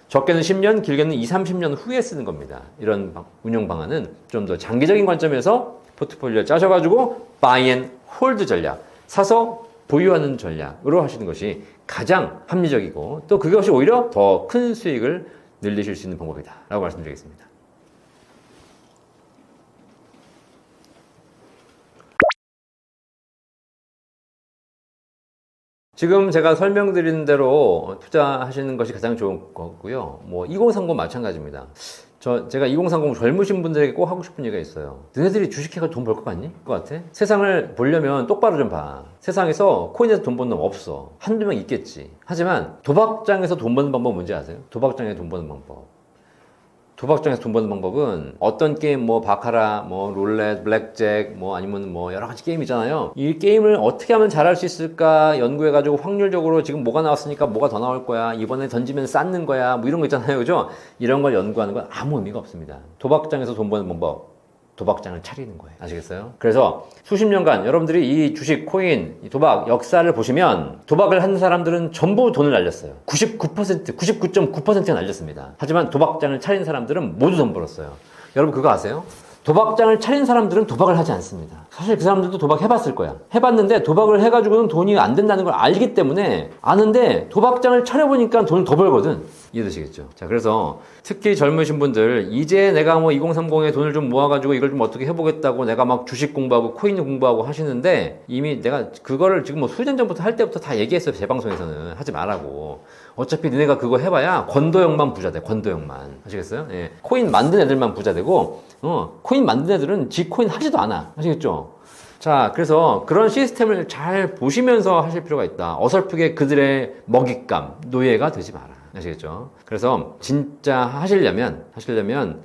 적게는 10년, 길게는 20, 30년 후에 쓰는 겁니다. 이런 운영 방안은 좀 더 장기적인 관점에서 포트폴리오를 짜셔가지고 buy and hold 전략, 사서 보유하는 전략으로 하시는 것이 가장 합리적이고 또 그것이 오히려 더 큰 수익을 늘리실 수 있는 방법이다 라고 말씀드리겠습니다. 지금 제가 설명드린 대로 투자하시는 것이 가장 좋은 거고요. 뭐 2030 마찬가지입니다. 제가 2030 젊으신 분들에게 꼭 하고 싶은 얘기가 있어요. 너네들이 주식해가 돈 벌 것 같니? 것 같아? 세상을 보려면 똑바로 좀 봐. 세상에서 코인에서 돈 버는 놈 없어. 한두 명 있겠지. 하지만 도박장에서 돈 버는 방법 뭔지 아세요? 도박장에서 돈 버는 방법. 도박장에서 돈 버는 방법은 어떤 게임 뭐 바카라, 뭐 룰렛, 블랙잭, 뭐 아니면 뭐 여러 가지 게임 있잖아요. 이 게임을 어떻게 하면 잘할 수 있을까 연구해가지고 확률적으로 지금 뭐가 나왔으니까 뭐가 더 나올 거야. 이번에 던지면 쌓는 거야. 뭐 이런 거 있잖아요. 그죠? 이런 걸 연구하는 건 아무 의미가 없습니다. 도박장에서 돈 버는 방법. 도박장을 차리는 거예요. 아시겠어요? 그래서 수십 년간 여러분들이 이 주식, 코인, 이 도박 역사를 보시면 도박을 하는 사람들은 전부 돈을 날렸어요. 99%, 99.9%가 날렸습니다. 하지만 도박장을 차린 사람들은 모두 돈 벌었어요. 여러분 그거 아세요? 도박장을 차린 사람들은 도박을 하지 않습니다. 사실 그 사람들도 도박 해봤을 거야. 해봤는데 도박을 해가지고는 돈이 안 된다는 걸 알기 때문에 아는데 도박장을 차려보니까 돈을 더 벌거든. 이해되시겠죠? 자, 그래서 특히 젊으신 분들 이제 내가 뭐 2030에 돈을 좀 모아가지고 이걸 좀 어떻게 해보겠다고 내가 막 주식 공부하고 코인 공부하고 하시는데 이미 내가 그거를 지금 뭐 수년 전부터 할 때부터 다 얘기했어요. 제 방송에서는 하지 말라고. 어차피 너네가 그거 해봐야 권도형만 부자 돼. 권도형만. 아시겠어요? 예. 코인 만든 애들만 부자 되고 코인 만든 애들은 지 코인 하지도 않아. 아시겠죠? 자, 그래서 그런 시스템을 잘 보시면서 하실 필요가 있다. 어설프게 그들의 먹잇감, 노예가 되지 마라. 아시겠죠? 그래서 진짜 하시려면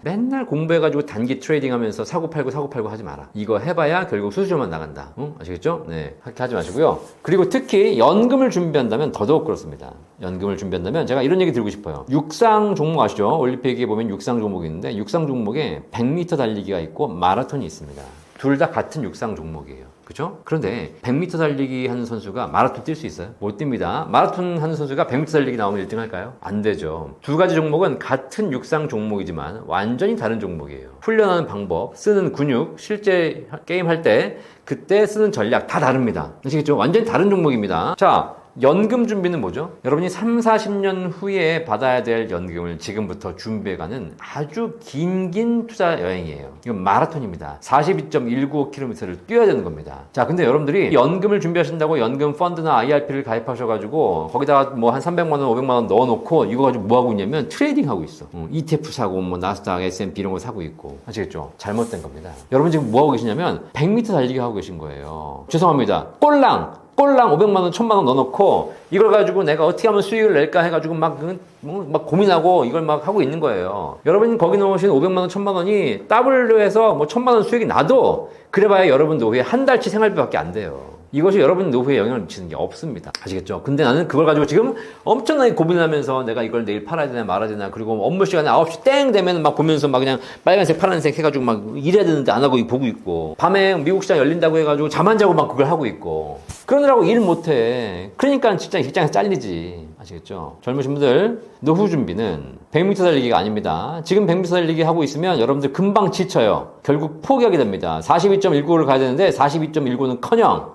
맨날 공부해가지고 단기 트레이딩 하면서 사고 팔고 하지 마라. 이거 해봐야 결국 수수료만 나간다. 아시겠죠? 네. 그렇게 하지 마시고요. 그리고 특히 연금을 준비한다면 더더욱 그렇습니다. 연금을 준비한다면 제가 이런 얘기 드리고 싶어요. 육상 종목 아시죠? 올림픽에 보면 육상 종목이 있는데 육상 종목에 100m 달리기가 있고 마라톤이 있습니다. 둘 다 같은 육상 종목이에요. 그죠? 그런데 100m 달리기 하는 선수가 마라톤 뛸 수 있어요? 못 뜁니다. 마라톤 하는 선수가 100m 달리기 나오면 1등 할까요? 안 되죠. 두 가지 종목은 같은 육상 종목이지만 완전히 다른 종목이에요. 훈련하는 방법, 쓰는 근육, 실제 게임 할 때 그때 쓰는 전략 다 다릅니다. 아시겠죠? 완전히 다른 종목입니다. 자, 연금 준비는 뭐죠? 여러분이 3, 40년 후에 받아야 될 연금을 지금부터 준비해가는 아주 긴 투자 여행이에요. 이건 마라톤입니다. 42.195km를 뛰어야 되는 겁니다. 자, 근데 여러분들이 연금을 준비하신다고 연금 펀드나 IRP를 가입하셔가지고 거기다가 뭐 한 300만 원, 500만 원 넣어놓고 이거 가지고 뭐 하고 있냐면 트레이딩 하고 있어. ETF 사고 뭐 나스닥, S&P 이런 거 사고 있고. 아시겠죠? 잘못된 겁니다. 여러분 지금 뭐 하고 계시냐면 100m 달리기 하고 계신 거예요. 죄송합니다. 꼴랑 500만 원, 1000만 원 넣어놓고 이걸 가지고 내가 어떻게 하면 수익을 낼까 해가지고 막 고민하고 이걸 막 하고 있는 거예요. 여러분 거기 넣으신 500만 원, 1000만 원이 W해서 뭐 1000만 원 수익이 나도 그래봐야 여러분 노후에 한 달치 생활비밖에 안 돼요. 이것이 여러분 노후에 영향을 미치는 게 없습니다. 아시겠죠? 근데 나는 그걸 가지고 지금 엄청나게 고민하면서 내가 이걸 내일 팔아야 되나 말아야 되나 그리고 업무 시간에 9시 땡 되면 막 보면서 막 그냥 빨간색 파란색 해가지고 막 일해야 되는데 안 하고 보고 있고 밤에 미국 시장 열린다고 해가지고 잠 안 자고 막 그걸 하고 있고 그러느라고 일 못해. 그러니까 직장에서 잘리지. 아시겠죠? 젊으신 분들 노후 준비는 100m 달리기가 아닙니다. 지금 100m 달리기 하고 있으면 여러분들 금방 지쳐요. 결국 포기하게 됩니다. 42.195를 가야 되는데 42.195는 커녕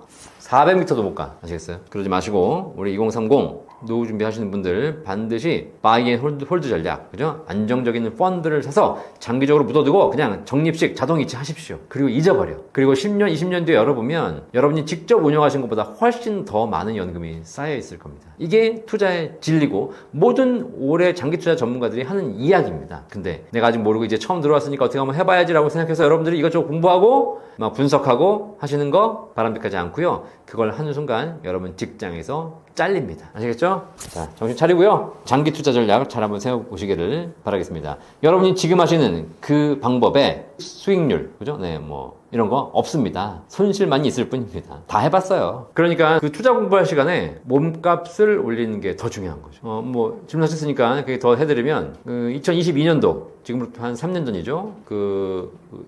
400m도 못 가. 아시겠어요? 그러지 마시고 우리 2030 노후 준비하시는 분들 반드시 바이 앤 홀드 전략, 그죠? 안정적인 펀드를 사서 장기적으로 묻어두고 그냥 적립식 자동 이체 하십시오. 그리고 잊어버려. 그리고 10년, 20년 뒤에 열어보면 여러분이 직접 운영하신 것보다 훨씬 더 많은 연금이 쌓여 있을 겁니다. 이게 투자의 진리고 모든 올해 장기 투자 전문가들이 하는 이야기입니다. 근데 내가 아직 모르고 이제 처음 들어왔으니까 어떻게 한번 해봐야지라고 생각해서 여러분들이 이것저것 공부하고 막 분석하고 하시는 거 바람직하지 않고요. 그걸 하는 순간 여러분 직장에서 잘립니다. 아시겠죠? 자, 정신 차리고요. 장기 투자 전략을 잘 한번 세워보시기를 바라겠습니다. 여러분이 지금 하시는 그 방법에 수익률, 그죠? 네, 뭐 이런 거 없습니다. 손실만 있을 뿐입니다. 다 해봤어요. 그러니까 그 투자 공부할 시간에 몸값을 올리는 게 더 중요한 거죠. 뭐 질문하셨으니까 그게 더 해드리면 2022년도 지금부터 한 3년 전이죠.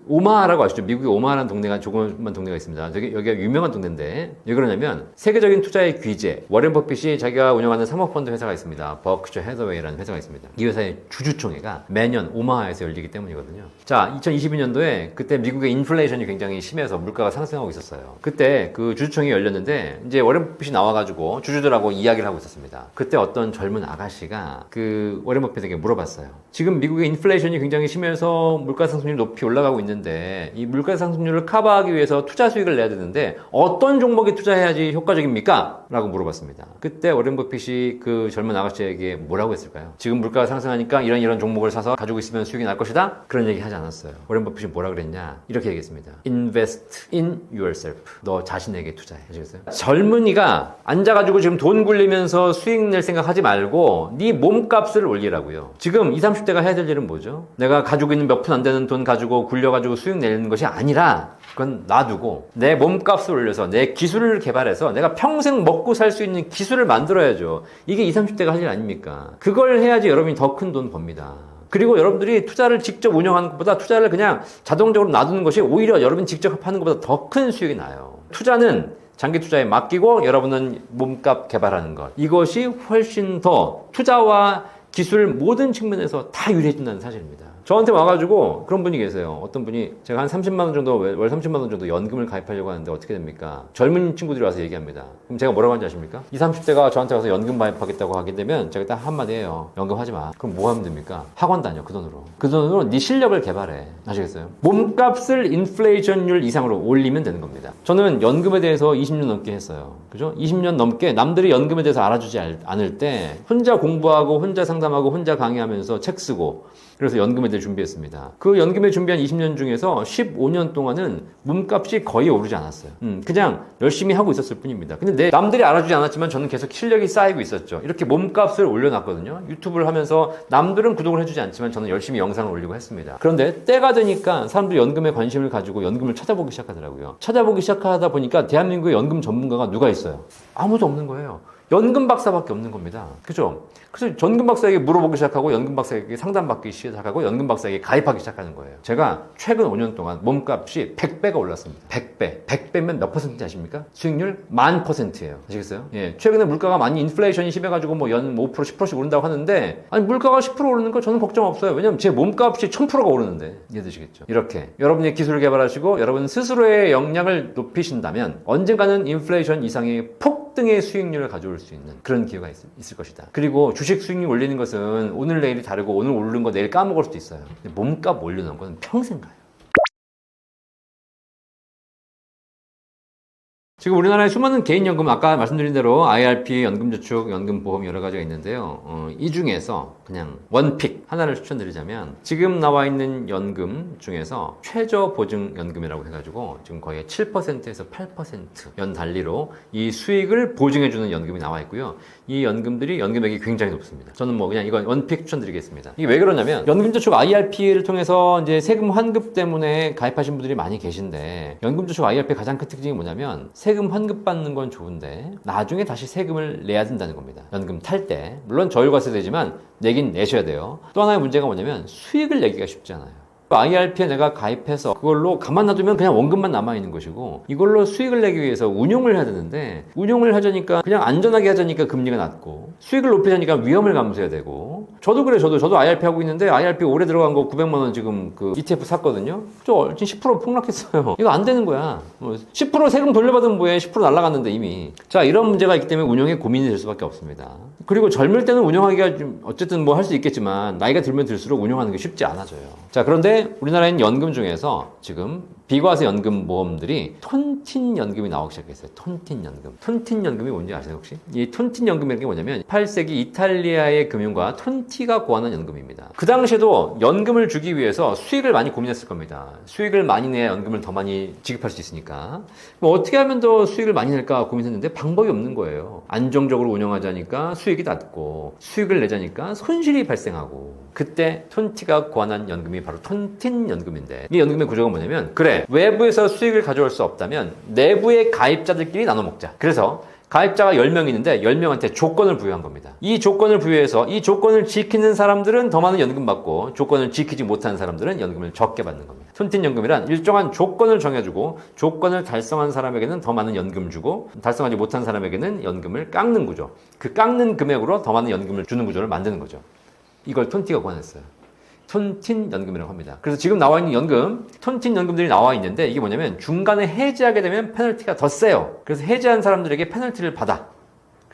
오마하라고 아시죠? 미국의 오마하라는 동네가 조그만 동네가 있습니다. 여기가 유명한 동네인데 왜 그러냐면 세계적인 투자의 귀재 워렌 버핏이 자기가 운영하는 사모펀드 회사가 있습니다. 버크셔 해서웨이라는 회사가 있습니다. 이 회사의 주주총회가 매년 오마하에서 열리기 때문이거든요. 자, 2022년도에 그때 미국의 인플레이션이 굉장히 심해서 물가가 상승하고 있었어요. 그때 그 주주총회 열렸는데 이제 워렌 버핏이 나와가지고 주주들하고 이야기를 하고 있었습니다. 그때 어떤 젊은 아가씨가 그 워렌 버핏에게 물어봤어요. 지금 미국의 인플레이션이 굉장히 심해서 물가 상승률이 높이 올라가고 있는데 이 물가 상승률을 커버하기 위해서 투자 수익을 내야 되는데 어떤 종목에 투자해야지 효과적입니까? 라고 물어봤습니다. 그때 워렌 버핏이 그 젊은 아가씨에게 뭐라고 했을까요? 지금 물가가 상승하니까 이런 종목을 사서 가지고 있으면 수익이 날 것이다? 그런 얘기 하지 않았어요. 워렌 버핏이 뭐라 그랬냐? 이렇게 얘기했습니다. Invest in yourself. 너 자신에게 투자해. 아시겠어요? 젊은이가 앉아가지고 지금 돈 굴리면서 수익 낼 생각하지 말고 네 몸값을 올리라고요. 지금 20, 30대가 해야 될 일은 뭐죠? 내가 가지고 있는 몇 푼 안 되는 돈 가지고 굴려가지고 수익 내는 것이 아니라 그건 놔두고 내 몸값을 올려서 내 기술을 개발해서 내가 평생 먹고 살 수 있는 기술을 만들어야죠. 이게 20, 30대가 할 일 아닙니까? 그걸 해야지 여러분이 더 큰 돈 법니다. 그리고 여러분들이 투자를 직접 운영하는 것보다 투자를 그냥 자동적으로 놔두는 것이 오히려 여러분이 직접 하는 것보다 더 큰 수익이 나요. 투자는 장기 투자에 맡기고 여러분은 몸값 개발하는 것. 이것이 훨씬 더 투자와 기술 모든 측면에서 다 유리해진다는 사실입니다. 저한테 와가지고 그런 분이 계세요. 어떤 분이 제가 한 30만 원 정도, 월 30만 원 정도 연금을 가입하려고 하는데 어떻게 됩니까? 젊은 친구들이 와서 얘기합니다. 그럼 제가 뭐라고 하는지 아십니까? 20, 30대가 저한테 와서 연금 가입하겠다고 하게 되면 제가 딱 한마디 해요. 연금 하지 마. 그럼 뭐 하면 됩니까? 학원 다녀, 그 돈으로. 그 돈으로 네 실력을 개발해. 아시겠어요? 몸값을 인플레이션율 이상으로 올리면 되는 겁니다. 저는 연금에 대해서 20년 넘게 했어요. 그죠? 20년 넘게 남들이 연금에 대해서 알아주지 않을 때 혼자 공부하고 혼자 상담하고 혼자 강의하면서 책 쓰고 그래서 연금에 대해 준비했습니다. 그 연금에 준비한 20년 중에서 15년 동안은 몸값이 거의 오르지 않았어요. 그냥 열심히 하고 있었을 뿐입니다. 근데 남들이 알아주지 않았지만 저는 계속 실력이 쌓이고 있었죠. 이렇게 몸값을 올려놨거든요. 유튜브를 하면서 남들은 구독을 해주지 않지만 저는 열심히 영상을 올리고 했습니다. 그런데 때가 되니까 사람들이 연금에 관심을 가지고 연금을 찾아보기 시작하더라고요. 찾아보기 시작하다 보니까 대한민국의 연금 전문가가 누가 있어요? 아무도 없는 거예요. 연금 박사밖에 없는 겁니다. 그죠? 그래서 연금 박사에게 물어보기 시작하고 연금 박사에게 상담받기 시작하고 연금 박사에게 가입하기 시작하는 거예요. 제가 최근 5년 동안 몸값이 100배가 올랐습니다. 100배. 100배면 몇 퍼센트 아십니까? 수익률 1000%예요. 아시겠어요? 예. 최근에 물가가 많이 인플레이션이 심해가지고 뭐 연 5%, 10%씩 오른다고 하는데 아니 물가가 10% 오르는 거 저는 걱정 없어요. 왜냐면 제 몸값이 1000%가 오르는데 이해되시겠죠? 이렇게 여러분의 기술을 개발하시고 여러분 스스로의 역량을 높이신다면 언젠가는 인플레이션 이상의 폭등의 수익률을 가져올 수 있는 그런 기회가 있을 것이다. 그리고 주식 수익률 올리는 것은 오늘 내일이 다르고 오늘 오르는 거 내일 까먹을 수도 있어요. 근데 몸값 올려놓은 건 평생 가요. 지금 우리나라의 수많은 개인연금, 아까 말씀드린 대로 IRP, 연금저축, 연금보험 여러 가지가 있는데요. 이 중에서 그냥 원픽 하나를 추천드리자면 지금 나와 있는 연금 중에서 최저보증연금이라고 해가지고 지금 거의 7%에서 8% 연달리로 이 수익을 보증해주는 연금이 나와 있고요. 이 연금들이 연금액이 굉장히 높습니다. 저는 뭐 그냥 이건 원픽 추천드리겠습니다. 이게 왜 그러냐면 연금저축 IRP를 통해서 이제 세금 환급 때문에 가입하신 분들이 많이 계신데 연금저축 IRP의 가장 큰 특징이 뭐냐면 세금 환급 받는 건 좋은데 나중에 다시 세금을 내야 된다는 겁니다. 연금 탈 때. 물론 저율과세되지만 내긴 내셔야 돼요. 또 하나의 문제가 뭐냐면 수익을 내기가 쉽지 않아요. IRP에 내가 가입해서 그걸로 가만 놔두면 그냥 원금만 남아있는 것이고, 이걸로 수익을 내기 위해서 운용을 해야 되는데, 운용을 하자니까 그냥 안전하게 하자니까 금리가 낮고, 수익을 높이자니까 위험을 감수해야 되고. 저도 그래. 저도 IRP 하고 있는데 IRP 올해 들어간 거 900만 원 지금 그 ETF 샀거든요. 지금 10% 폭락했어요. 이거 안 되는 거야. 10% 세금 돌려받으면 뭐해. 10% 날라갔는데 이미. 자, 이런 문제가 있기 때문에 운용에 고민이 될 수밖에 없습니다. 그리고 젊을 때는 운용하기가 좀 어쨌든 뭐 할 수 있겠지만, 나이가 들면 들수록 운용하는 게 쉽지 않아져요. 자, 그런데 우리나라에는 연금 중에서 지금 비과세 연금 모험들이 톤틴 연금이 나오기 시작했어요. 톤틴 연금. 톤틴 연금이 뭔지 아세요, 혹시? 이 톤틴 연금이라는 게 뭐냐면 18세기 이탈리아의 금융가 톤티가 고안한 연금입니다. 그 당시에도 연금을 주기 위해서 수익을 많이 고민했을 겁니다. 수익을 많이 내야 연금을 더 많이 지급할 수 있으니까. 뭐 어떻게 하면 더 수익을 많이 낼까 고민했는데 방법이 없는 거예요. 안정적으로 운영하자니까 수익이 낮고, 수익을 내자니까 손실이 발생하고. 그때 톤티가 고안한 연금이 바로 톤틴 연금인데, 이 연금의 구조가 뭐냐면, 그래, 외부에서 수익을 가져올 수 없다면 내부의 가입자들끼리 나눠 먹자. 그래서 가입자가 10명 있는데 10명한테 조건을 부여한 겁니다. 이 조건을 부여해서 이 조건을 지키는 사람들은 더 많은 연금 받고, 조건을 지키지 못하는 사람들은 연금을 적게 받는 겁니다. 톤틴 연금이란 일정한 조건을 정해주고, 조건을 달성한 사람에게는 더 많은 연금 주고, 달성하지 못한 사람에게는 연금을 깎는 구조. 그 깎는 금액으로 더 많은 연금을 주는 구조를 만드는 거죠. 이걸 톤티가 고안했어요. 톤틴 연금이라고 합니다. 그래서 지금 나와 있는 연금, 톤틴 연금들이 나와 있는데, 이게 뭐냐면 중간에 해지하게 되면 페널티가 더 세요. 그래서 해지한 사람들에게 페널티를 받아.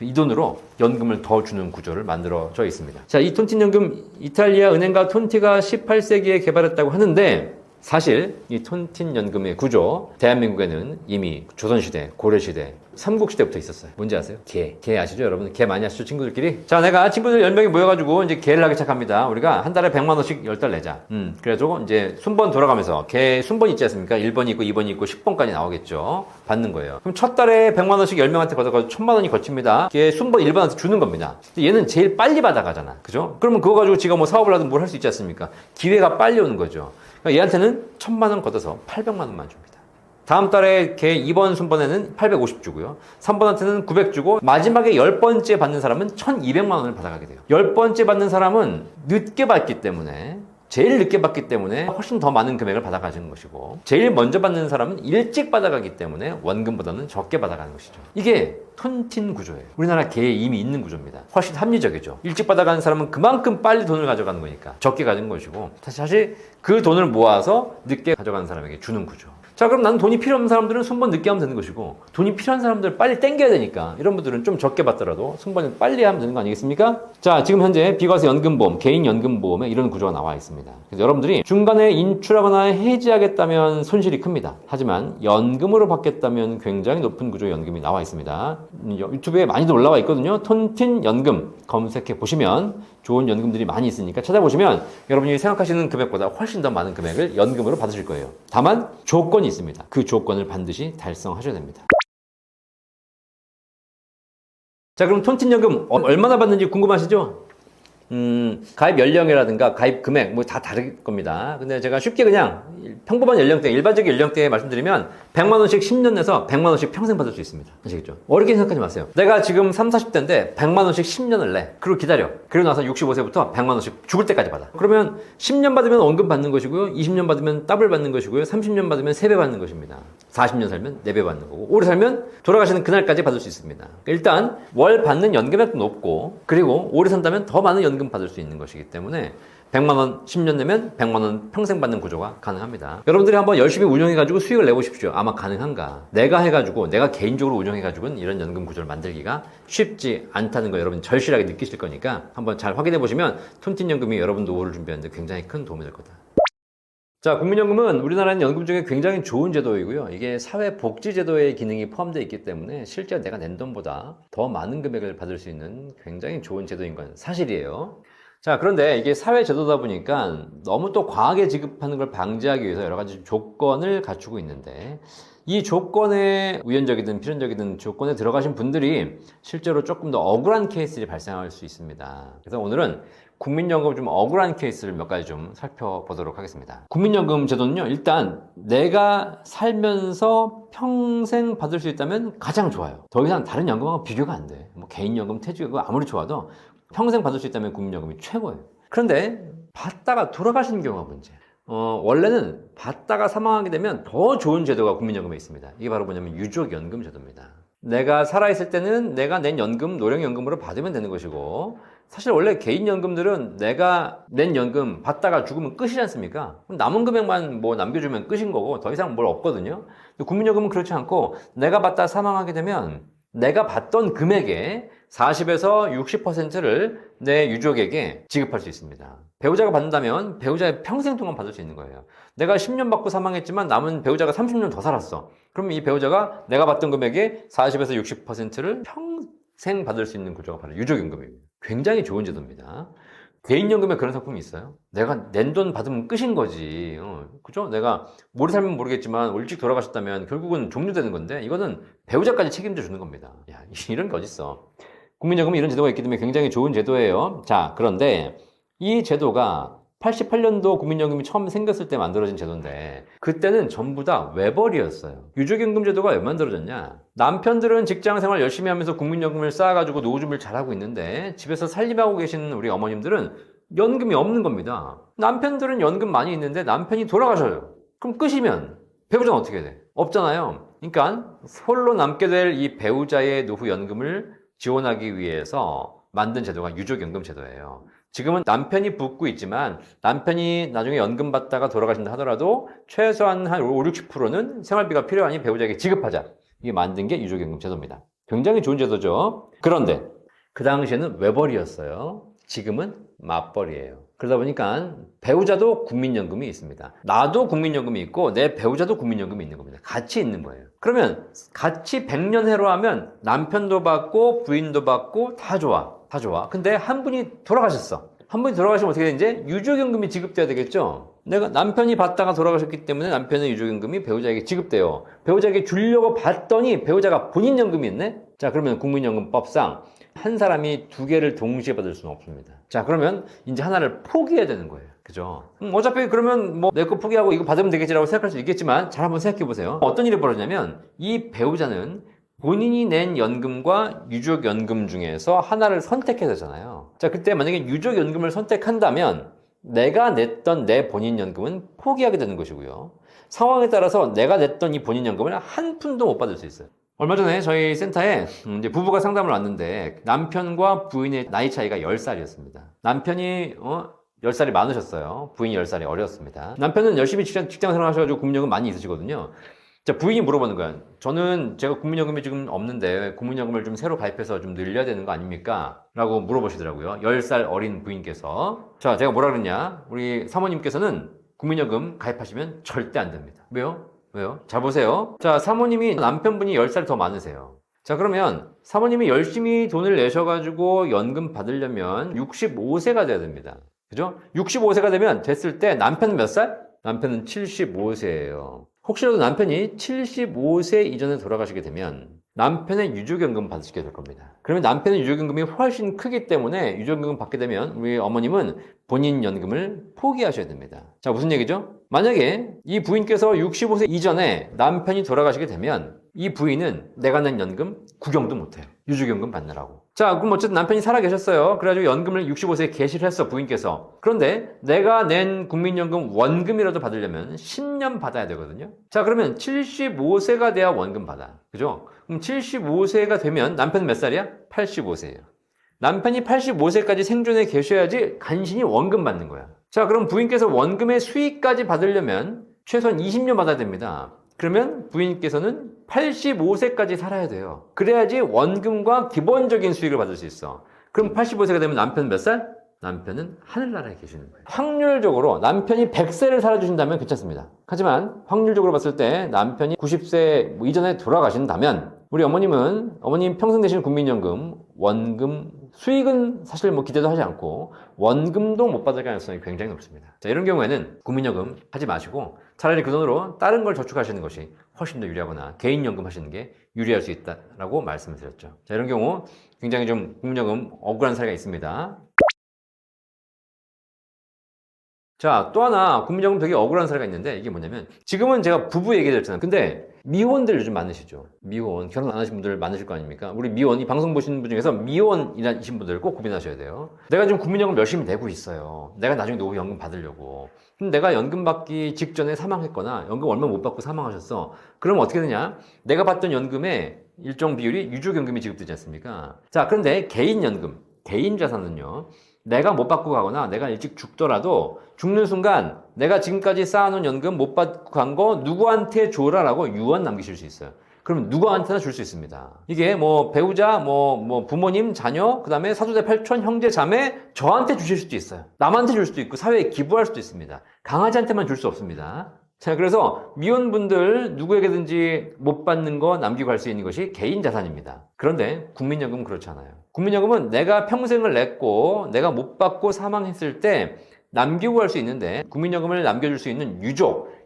이 돈으로 연금을 더 주는 구조를 만들어져 있습니다. 자, 이 톤틴 연금, 이탈리아 은행가 톤티가 18세기에 개발했다고 하는데, 사실 이 톤틴 연금의 구조, 대한민국에는 이미 조선시대, 고려시대, 삼국시대부터 있었어요. 뭔지 아세요? 개 아시죠, 여러분? 개 많이 아시죠, 친구들끼리? 자, 내가 친구들 10명이 모여가지고 이제 개를 하기 시작합니다. 우리가 한 달에 100만 원씩 10달 내자. 그래가지고 이제 순번 돌아가면서 개 순번 있지 않습니까? 1번이 있고 2번이 있고 10번까지 나오겠죠. 받는 거예요. 그럼 첫 달에 100만 원씩 10명한테 받아가지고 1000만 원이 거칩니다. 걔 순번 1번한테 주는 겁니다. 얘는 제일 빨리 받아가잖아. 그죠? 그러면 그거 가지고 지가 뭐 사업을 하든 뭘 할 수 있지 않습니까? 기회가 빨리 오는 거죠. 그러니까 얘한테는 1000만 원 걷어서 800만 원만 줍니다. 다음 달에 걔 2번 순번에는 850 주고요. 3번한테는 900 주고, 마지막에 10번째 받는 사람은 1200만 원을 받아가게 돼요. 10번째 받는 사람은 늦게 받기 때문에, 제일 늦게 받기 때문에 훨씬 더 많은 금액을 받아가는 것이고, 제일 먼저 받는 사람은 일찍 받아가기 때문에 원금보다는 적게 받아가는 것이죠. 이게 톤틴 구조예요. 우리나라 개에 이미 있는 구조입니다. 훨씬 합리적이죠. 일찍 받아가는 사람은 그만큼 빨리 돈을 가져가는 거니까 적게 가진 것이고, 사실 그 돈을 모아서 늦게 가져가는 사람에게 주는 구조. 자, 그럼 나는 돈이 필요 없는 사람들은 순번 늦게 하면 되는 것이고, 돈이 필요한 사람들 빨리 땡겨야 되니까 이런 분들은 좀 적게 받더라도 순번을 빨리 하면 되는 거 아니겠습니까? 자, 지금 현재 비과세 연금보험, 개인 연금보험에 이런 구조가 나와 있습니다. 그래서 여러분들이 중간에 인출하거나 해지하겠다면 손실이 큽니다. 하지만 연금으로 받겠다면 굉장히 높은 구조의 연금이 나와 있습니다. 유튜브에 많이도 올라와 있거든요. 톤틴 연금 검색해 보시면 좋은 연금들이 많이 있으니까 찾아보시면 여러분이 생각하시는 금액보다 훨씬 더 많은 금액을 연금으로 받으실 거예요. 다만 조건이 있습니다. 그 조건을 반드시 달성하셔야 됩니다. 자, 그럼 톤틴 연금 얼마나 받는지 궁금하시죠? 가입 연령이라든가 가입 금액 뭐 다 다를 겁니다. 근데 제가 쉽게 그냥 평범한 연령대, 일반적인 연령대에 말씀드리면 100만 원씩 10년 내서 100만 원씩 평생 받을 수 있습니다. 아시겠죠? 어렵게 생각하지 마세요. 내가 지금 30, 40대인데 100만 원씩 10년을 내. 그리고 기다려. 그리고 나서 65세부터 100만 원씩 죽을 때까지 받아. 그러면 10년 받으면 원금 받는 것이고요. 20년 받으면 더블 받는 것이고요. 30년 받으면 3배 받는 것입니다. 40년 살면 4배 받는 거고, 오래 살면 돌아가시는 그날까지 받을 수 있습니다. 일단 월 받는 연금액도 높고, 그리고 오래 산다면 더 많은 연금 받을 수 있는 것이기 때문에 100만 원 10년 내면 100만 원 평생 받는 구조가 가능합니다. 여러분들이 한번 열심히 운영해가지고 수익을 내보십시오. 아마 가능한가? 내가 해가지고, 내가 개인적으로 운영해가지고는 이런 연금 구조를 만들기가 쉽지 않다는 거 여러분 절실하게 느끼실 거니까 한번 잘 확인해 보시면 톤틴 연금이 여러분 노후를 준비하는데 굉장히 큰 도움이 될 거다. 자, 국민연금은 우리나라는 연금 중에 굉장히 좋은 제도이고요. 이게 사회복지제도의 기능이 포함되어 있기 때문에 실제 내가 낸 돈보다 더 많은 금액을 받을 수 있는 굉장히 좋은 제도인 건 사실이에요. 자, 그런데 이게 사회제도다 보니까 너무 또 과하게 지급하는 걸 방지하기 위해서 여러 가지 조건을 갖추고 있는데, 이 조건에 우연적이든 필연적이든 조건에 들어가신 분들이 실제로 조금 더 억울한 케이스들이 발생할 수 있습니다. 그래서 오늘은 국민연금 좀 억울한 케이스를 몇 가지 좀 살펴보도록 하겠습니다. 국민연금 제도는요, 일단 내가 살면서 평생 받을 수 있다면 가장 좋아요. 더 이상 다른 연금하고 비교가 안 돼. 뭐 개인연금, 퇴직연금 아무리 좋아도 평생 받을 수 있다면 국민연금이 최고예요. 그런데 받다가 돌아가시는 경우가 문제예요. 원래는 받다가 사망하게 되면 더 좋은 제도가 국민연금에 있습니다. 이게 바로 뭐냐면 유족연금 제도입니다. 내가 살아있을 때는 내가 낸 연금, 노령연금으로 받으면 되는 것이고, 사실 원래 개인연금들은 내가 낸 연금 받다가 죽으면 끝이지 않습니까? 그럼 남은 금액만 뭐 남겨주면 끝인 거고 더 이상 뭘 없거든요. 근데 국민연금은 그렇지 않고 내가 받다 사망하게 되면 내가 받던 금액의 40에서 60%를 내 유족에게 지급할 수 있습니다. 배우자가 받는다면 배우자의 평생 동안 받을 수 있는 거예요. 내가 10년 받고 사망했지만 남은 배우자가 30년 더 살았어. 그럼 이 배우자가 내가 받던 금액의 40에서 60%를 평생 받을 수 있는 구조가 바로 유족연금입니다. 굉장히 좋은 제도입니다. 개인연금에 그런 상품이 있어요. 내가 낸 돈 받으면 끝인 거지. 그죠? 내가 오래 살면 모르겠지만 일찍 돌아가셨다면 결국은 종료되는 건데 이거는 배우자까지 책임져 주는 겁니다. 야, 이런 게 어딨어. 국민연금은 이런 제도가 있기 때문에 굉장히 좋은 제도예요. 자, 그런데 이 제도가 88년도 국민연금이 처음 생겼을 때 만들어진 제도인데 그때는 전부 다 외벌이였어요. 유족연금 제도가 왜 만들어졌냐? 남편들은 직장생활 열심히 하면서 국민연금을 쌓아가지고 노후준비를 잘하고 있는데 집에서 살림하고 계신 우리 어머님들은 연금이 없는 겁니다. 남편들은 연금 많이 있는데 남편이 돌아가셔요. 그럼 끝이면 배우자는 어떻게 돼? 없잖아요. 그러니까 홀로 남게 될 이 배우자의 노후 연금을 지원하기 위해서 만든 제도가 유족연금 제도예요. 지금은 남편이 붓고 있지만 남편이 나중에 연금 받다가 돌아가신다 하더라도 최소한 한 5, 60%는 생활비가 필요하니 배우자에게 지급하자. 이게 만든 게 유족연금 제도입니다. 굉장히 좋은 제도죠. 그런데 그 당시에는 외벌이였어요. 지금은 맞벌이에요. 그러다 보니까 배우자도 국민연금이 있습니다. 나도 국민연금이 있고 내 배우자도 국민연금이 있는 겁니다. 같이 있는 거예요. 그러면 같이 100년해로 하면 남편도 받고 부인도 받고 다 좋아. 다 좋아. 근데 한 분이 돌아가셨어. 한 분이 돌아가시면 어떻게 돼? 이제 유족연금이 지급돼야 되겠죠? 내가 남편이 받다가 돌아가셨기 때문에 남편의 유족연금이 배우자에게 지급돼요. 배우자에게 주려고 받더니 배우자가 본인 연금이 있네? 자, 그러면 국민연금법상 한 사람이 두 개를 동시에 받을 수는 없습니다. 자, 그러면 이제 하나를 포기해야 되는 거예요. 그죠? 어차피 그러면 뭐 내 거 포기하고 이거 받으면 되겠지라고 생각할 수 있겠지만 잘 한번 생각해 보세요. 어떤 일이 벌어지냐면 이 배우자는 본인이 낸 연금과 유족연금 중에서 하나를 선택해야 되잖아요. 자, 그때 만약에 유족연금을 선택한다면 내가 냈던 내 본인 연금은 포기하게 되는 것이고요. 상황에 따라서 내가 냈던 이 본인 연금을 한 푼도 못 받을 수 있어요. 얼마 전에 저희 센터에 이제 부부가 상담을 왔는데 남편과 부인의 나이 차이가 10살이었습니다. 남편이 10살이 많으셨어요. 부인이 10살이 어렸습니다. 남편은 열심히 직장생활 하셔가지고 국민연금 많이 있으시거든요. 자, 부인이 물어보는 거야. 저는 제가 국민연금이 지금 없는데 국민연금을 좀 새로 가입해서 좀 늘려야 되는 거 아닙니까? 라고 물어보시더라고요. 10살 어린 부인께서. 자, 제가 뭐라 그랬냐? 우리 사모님께서는 국민연금 가입하시면 절대 안 됩니다. 왜요? 왜요? 잘 보세요. 자, 사모님이 남편분이 10살 더 많으세요. 자, 그러면 사모님이 열심히 돈을 내셔가지고 연금 받으려면 65세가 돼야 됩니다. 그죠? 65세가 되면 됐을 때 남편은 몇 살? 남편은 75세예요. 혹시라도 남편이 75세 이전에 돌아가시게 되면 남편의 유족연금 받으시게 될 겁니다. 그러면 남편의 유족연금이 훨씬 크기 때문에 유족연금 받게 되면 우리 어머님은 본인 연금을 포기하셔야 됩니다. 자, 무슨 얘기죠? 만약에 이 부인께서 65세 이전에 남편이 돌아가시게 되면 이 부인은 내가 낸 연금 구경도 못해요. 유족연금 받느라고. 자, 그럼 어쨌든 남편이 살아계셨어요. 그래가지고 연금을 65세에 개시를 했어, 부인께서. 그런데 내가 낸 국민연금 원금이라도 받으려면 10년 받아야 되거든요. 자, 그러면 75세가 돼야 원금 받아. 그죠? 그럼 75세가 되면 남편은 몇 살이야? 85세예요. 남편이 85세까지 생존해 계셔야지 간신히 원금 받는 거야. 자, 그럼 부인께서 원금의 수익까지 받으려면 최소한 20년 받아야 됩니다. 그러면 부인께서는 85세까지 살아야 돼요. 그래야지 원금과 기본적인 수익을 받을 수 있어. 그럼 85세가 되면 남편은 몇 살? 남편은 하늘나라에 계시는 거예요. 확률적으로 남편이 100세를 살아주신다면 괜찮습니다. 하지만 확률적으로 봤을 때 남편이 90세 이전에 돌아가신다면 우리 어머님 평생 내시는 국민연금, 원금, 수익은 사실 뭐 기대도 하지 않고 원금도 못 받을 가능성이 굉장히 높습니다. 자, 이런 경우에는 국민연금 하지 마시고 차라리 그 돈으로 다른 걸 저축하시는 것이 훨씬 더 유리하거나 개인연금 하시는 게 유리할 수 있다라고 말씀을 드렸죠. 자, 이런 경우 굉장히 좀 국민연금 억울한 사례가 있습니다. 자, 또 하나 국민연금 되게 억울한 사례가 있는데 이게 뭐냐면 지금은 제가 부부 얘기해드렸잖아요. 근데 미혼들 요즘 많으시죠. 미혼, 결혼 안 하신 분들 많으실 거 아닙니까? 우리 미혼, 이 방송 보시는 분 중에서 미혼이신 분들 꼭 고민하셔야 돼요. 내가 지금 국민연금 열심히 내고 있어요. 내가 나중에 노후 연금 받으려고. 근데 내가 연금 받기 직전에 사망했거나 연금 얼마 못 받고 사망하셨어. 그러면 어떻게 되냐? 내가 받던 연금의 일정 비율이 유족연금이 지급되지 않습니까? 자, 그런데 개인연금, 개인 자산은요. 내가 못 받고 가거나 내가 일찍 죽더라도 죽는 순간 내가 지금까지 쌓아놓은 연금 못 받고 간 거 누구한테 줘라라고 유언 남기실 수 있어요. 그러면 누구한테나 줄 수 있습니다. 이게 뭐 배우자, 뭐 부모님, 자녀, 그 다음에 사조대 팔촌, 형제, 자매 저한테 주실 수도 있어요. 남한테 줄 수도 있고 사회에 기부할 수도 있습니다. 강아지한테만 줄 수 없습니다. 자, 그래서 미혼분들 누구에게든지 못 받는 거 남기고 갈 수 있는 것이 개인 자산입니다. 그런데 국민연금은 그렇지 않아요. 국민연금은 내가 평생을 냈고 내가 못 받고 사망했을 때 남기고 갈 수 있는데 국민연금을 남겨줄 수 있는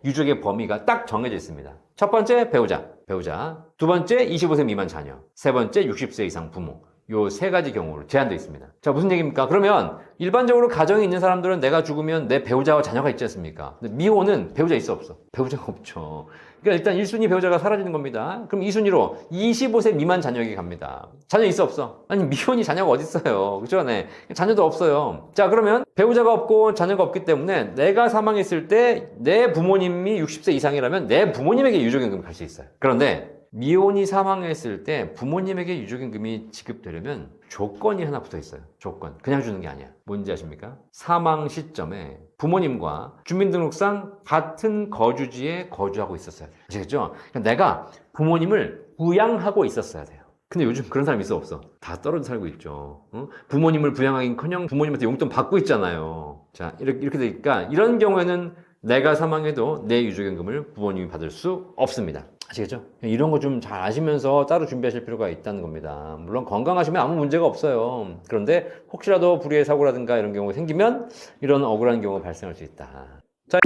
유족의 범위가 딱 정해져 있습니다. 첫 번째 배우자. 두 번째 25세 미만 자녀. 세 번째 60세 이상 부모. 요 세 가지 경우로 제한되어 있습니다. 자, 무슨 얘기입니까? 그러면 일반적으로 가정에 있는 사람들은 내가 죽으면 내 배우자와 자녀가 있지 않습니까? 근데 미혼은 배우자 있어 없어? 배우자가 없죠. 그러니까 일단 1순위 배우자가 사라지는 겁니다. 그럼 2순위로 25세 미만 자녀에게 갑니다. 자녀 있어 없어? 아니 미혼이 자녀가 어디 있어요? 그죠? 네. 자녀도 없어요. 자, 그러면 배우자가 없고 자녀가 없기 때문에 내가 사망했을 때 내 부모님이 60세 이상이라면 내 부모님에게 유족연금이 갈 수 있어요. 그런데 미혼이 사망했을 때 부모님에게 유족연금이 지급되려면 조건이 하나 붙어 있어요. 조건. 그냥 주는 게 아니야. 뭔지 아십니까? 사망 시점에 부모님과 주민등록상 같은 거주지에 거주하고 있었어야 돼요. 아시겠죠? 그러니까 내가 부모님을 부양하고 있었어야 돼요. 근데 요즘 그런 사람 있어 없어? 다 떨어져 살고 있죠. 응? 부모님을 부양하긴커녕 부모님한테 용돈 받고 있잖아요. 자, 이렇게 되니까 이런 경우에는 내가 사망해도 내 유족연금을 부모님이 받을 수 없습니다. 아시겠죠? 이런 거 좀 잘 아시면서 따로 준비하실 필요가 있다는 겁니다. 물론 건강하시면 아무 문제가 없어요. 그런데 혹시라도 불의의 사고라든가 이런 경우가 생기면 이런 억울한 경우가 발생할 수 있다. 자,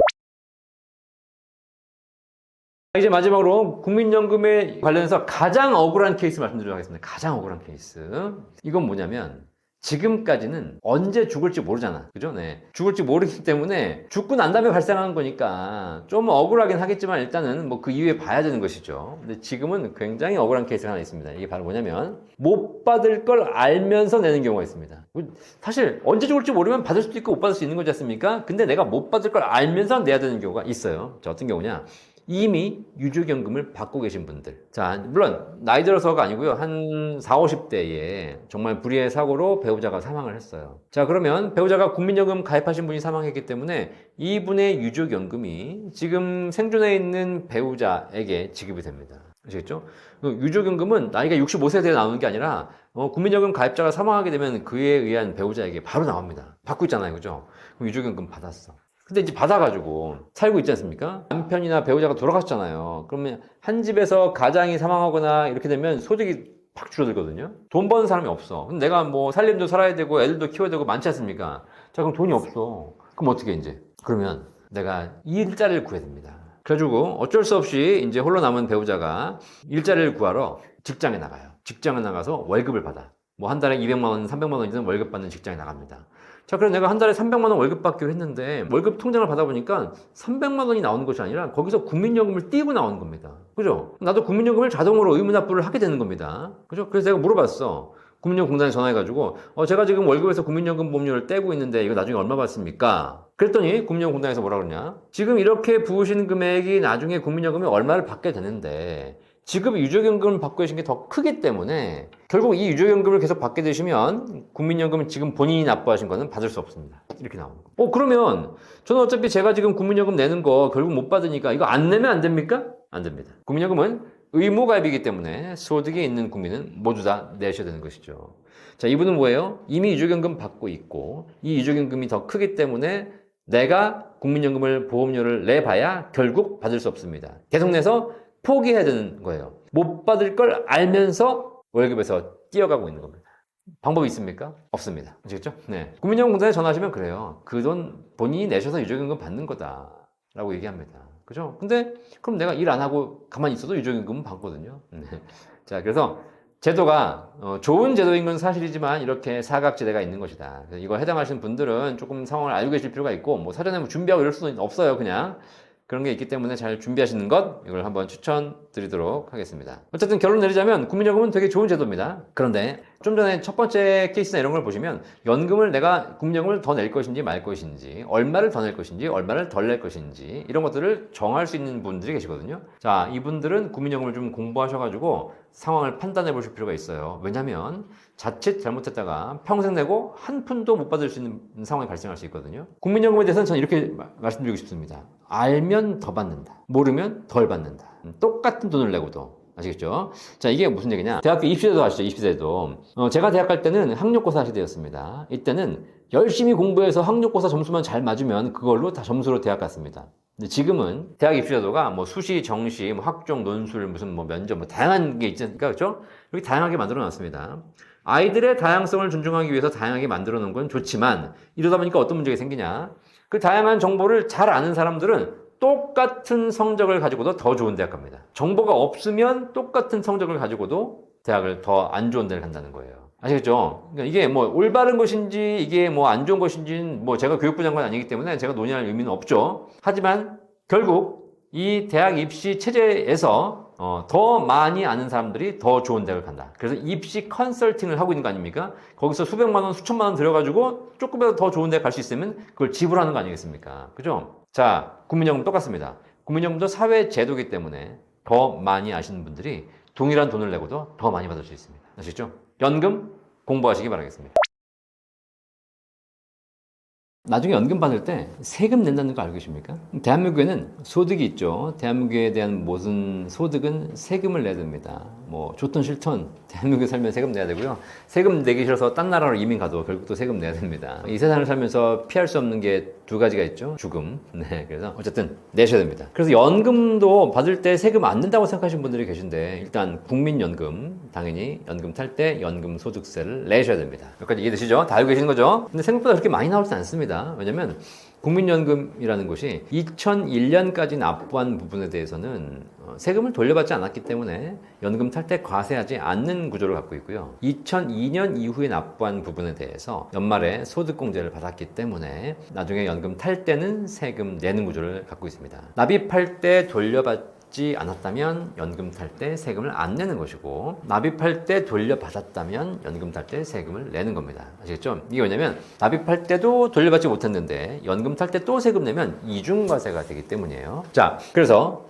이제 마지막으로 국민연금에 관련해서 가장 억울한 케이스 말씀드리도록 하겠습니다. 가장 억울한 케이스. 이건 뭐냐면 지금까지는 언제 죽을지 모르잖아. 그죠? 네. 죽을지 모르기 때문에 죽고 난 다음에 발생하는 거니까 좀 억울하긴 하겠지만 일단은 뭐 그 이후에 봐야 되는 것이죠. 근데 지금은 굉장히 억울한 케이스가 하나 있습니다. 이게 바로 뭐냐면 못 받을 걸 알면서 내는 경우가 있습니다. 사실 언제 죽을지 모르면 받을 수도 있고 못 받을 수 있는 거지 않습니까? 근데 내가 못 받을 걸 알면서 내야 되는 경우가 있어요. 자, 어떤 경우냐? 이미 유족연금을 받고 계신 분들. 자, 물론 나이 들어서가 아니고요. 한 40, 50대에 정말 불의의 사고로 배우자가 사망을 했어요. 자, 그러면 배우자가 국민연금 가입하신 분이 사망했기 때문에 이분의 유족연금이 지금 생존해 있는 배우자에게 지급이 됩니다. 아시겠죠? 유족연금은 나이가 65세에 나오는 게 아니라 국민연금 가입자가 사망하게 되면 그에 의한 배우자에게 바로 나옵니다. 받고 있잖아요. 그죠? 그럼 유족연금 받았어. 근데 이제 받아가지고 살고 있지 않습니까? 남편이나 배우자가 돌아가셨잖아요. 그러면 한 집에서 가장이 사망하거나 이렇게 되면 소득이 팍 줄어들거든요. 돈 버는 사람이 없어. 근데 내가 뭐 살림도 살아야 되고 애들도 키워야 되고 많지 않습니까? 자, 그럼 돈이 없어. 그럼 어떻게 이제? 그러면 내가 일자리를 구해야 됩니다. 그래가지고 어쩔 수 없이 이제 홀로 남은 배우자가 일자리를 구하러 직장에 나가요. 직장에 나가서 월급을 받아. 뭐 한 달에 200만 원, 300만 원 이상 월급 받는 직장에 나갑니다. 자, 그래서 내가 한 달에 300만 원 월급 받기로 했는데 월급 통장을 받아보니까 300만 원이 나오는 것이 아니라 거기서 국민연금을 띄고 나오는 겁니다. 그죠? 나도 국민연금을 자동으로 의무납부를 하게 되는 겁니다. 그죠? 그래서 내가 물어봤어. 국민연금공단에 전화해가지고 제가 지금 월급에서 국민연금 보험료를 떼고 있는데 이거 나중에 얼마 받습니까? 그랬더니 국민연금공단에서 뭐라 그러냐? 지금 이렇게 부으신 금액이 나중에 국민연금이 얼마를 받게 되는데 지금 유족연금을 받고 계신 게 더 크기 때문에 결국 이 유족연금을 계속 받게 되시면 국민연금은 지금 본인이 납부하신 거는 받을 수 없습니다. 이렇게 나오는 거. 그러면 저는 어차피 제가 지금 국민연금 내는 거 결국 못 받으니까 이거 안 내면 안 됩니까? 안 됩니다. 국민연금은 의무가입이기 때문에 소득이 있는 국민은 모두 다 내셔야 되는 것이죠. 자, 이분은 뭐예요? 이미 유족연금 받고 있고 이 유족연금이 더 크기 때문에 내가 국민연금을 보험료를 내봐야 결국 받을 수 없습니다. 계속 내서 포기해야 되는 거예요. 못 받을 걸 알면서 월급에서 뛰어가고 있는 겁니다. 방법이 있습니까? 없습니다. 아시겠죠? 네. 국민연금공단에 전화하시면 그래요. 그 돈 본인이 내셔서 유족연금 받는 거다 라고 얘기합니다. 그죠? 근데 그럼 내가 일 안 하고 가만히 있어도 유족연금은 받거든요. 네. 자, 그래서 제도가 좋은 제도인 건 사실이지만 이렇게 사각지대가 있는 것이다. 그래서 이거 해당하시는 분들은 조금 상황을 알고 계실 필요가 있고 뭐 사전에 뭐 준비하고 이럴 수는 없어요. 그냥 그런 게 있기 때문에 잘 준비하시는 것 이걸 한번 추천드리도록 하겠습니다. 어쨌든 결론 내리자면 국민연금은 되게 좋은 제도입니다. 그런데 좀 전에 첫 번째 케이스나 이런 걸 보시면 연금을 내가 국민연금을 더 낼 것인지 말 것인지 얼마를 더 낼 것인지 얼마를 덜 낼 것인지 이런 것들을 정할 수 있는 분들이 계시거든요. 자, 이분들은 국민연금을 좀 공부하셔가지고 상황을 판단해 보실 필요가 있어요. 왜냐하면 자칫 잘못했다가 평생 내고 한 푼도 못 받을 수 있는 상황이 발생할 수 있거든요. 국민연금에 대해서는 저는 이렇게 말씀드리고 싶습니다. 알면 더 받는다. 모르면 덜 받는다. 똑같은 돈을 내고도. 아시겠죠? 자, 이게 무슨 얘기냐? 대학교 입시제도 아시죠? 입시제도. 제가 대학 갈 때는 학력고사 시대였습니다. 이때는 열심히 공부해서 학력고사 점수만 잘 맞으면 그걸로 다 점수로 대학 갔습니다. 근데 지금은 대학 입시제도가 뭐 수시, 정시, 뭐 학종, 논술, 무슨 뭐 면접, 뭐 다양한 게 있으니까, 그렇죠? 이렇게 다양하게 만들어 놨습니다. 아이들의 다양성을 존중하기 위해서 다양하게 만들어 놓은 건 좋지만 이러다 보니까 어떤 문제가 생기냐? 그 다양한 정보를 잘 아는 사람들은 똑같은 성적을 가지고도 더 좋은 대학 갑니다. 정보가 없으면 똑같은 성적을 가지고도 대학을 더 안 좋은 데를 간다는 거예요. 아시겠죠? 그러니까 이게 뭐 올바른 것인지 이게 뭐 안 좋은 것인지는 뭐 제가 교육부 장관 아니기 때문에 제가 논의할 의미는 없죠. 하지만 결국 이 대학 입시 체제에서 더 많이 아는 사람들이 더 좋은 대학을 간다. 그래서 입시 컨설팅을 하고 있는 거 아닙니까? 거기서 수백만 원, 수천만 원 들여가지고 조금이라도 더 좋은 대학 갈 수 있으면 그걸 지불하는 거 아니겠습니까? 그죠? 자, 국민연금 똑같습니다. 국민연금도 사회 제도이기 때문에 더 많이 아시는 분들이 동일한 돈을 내고도 더 많이 받을 수 있습니다. 아시죠? 연금 공부하시기 바라겠습니다. 나중에 연금 받을 때 세금 낸다는 거 알고 계십니까? 대한민국에는 소득이 있죠. 대한민국에 대한 모든 소득은 세금을 내야 됩니다. 뭐 좋든 싫든 대한민국에 살면 세금 내야 되고요. 세금 내기 싫어서 딴 나라로 이민 가도 결국 또 세금 내야 됩니다. 이 세상을 살면서 피할 수 없는 게 두 가지가 있죠. 죽음. 네, 그래서 어쨌든 내셔야 됩니다. 그래서 연금도 받을 때 세금 안 낸다고 생각하시는 분들이 계신데 일단 국민연금 당연히 연금 탈 때 연금 소득세를 내셔야 됩니다. 여기까지 이해되시죠? 다 알고 계시는 거죠? 근데 생각보다 그렇게 많이 나오진 않습니다. 왜냐면 국민연금이라는 것이 2001년까지 납부한 부분에 대해서는 세금을 돌려받지 않았기 때문에 연금 탈 때 과세하지 않는 구조를 갖고 있고요. 2002년 이후에 납부한 부분에 대해서 연말에 소득공제를 받았기 때문에 나중에 연금 탈 때는 세금 내는 구조를 갖고 있습니다. 납입할 때 돌려받지 않았다면 연금 탈 때 세금을 안 내는 것이고 납입할 때 돌려받았다면 연금 탈 때 세금을 내는 겁니다. 아시겠죠? 이게 왜냐면 납입할 때도 돌려받지 못했는데 연금 탈 때 또 세금 내면 이중과세가 되기 때문이에요. 자, 그래서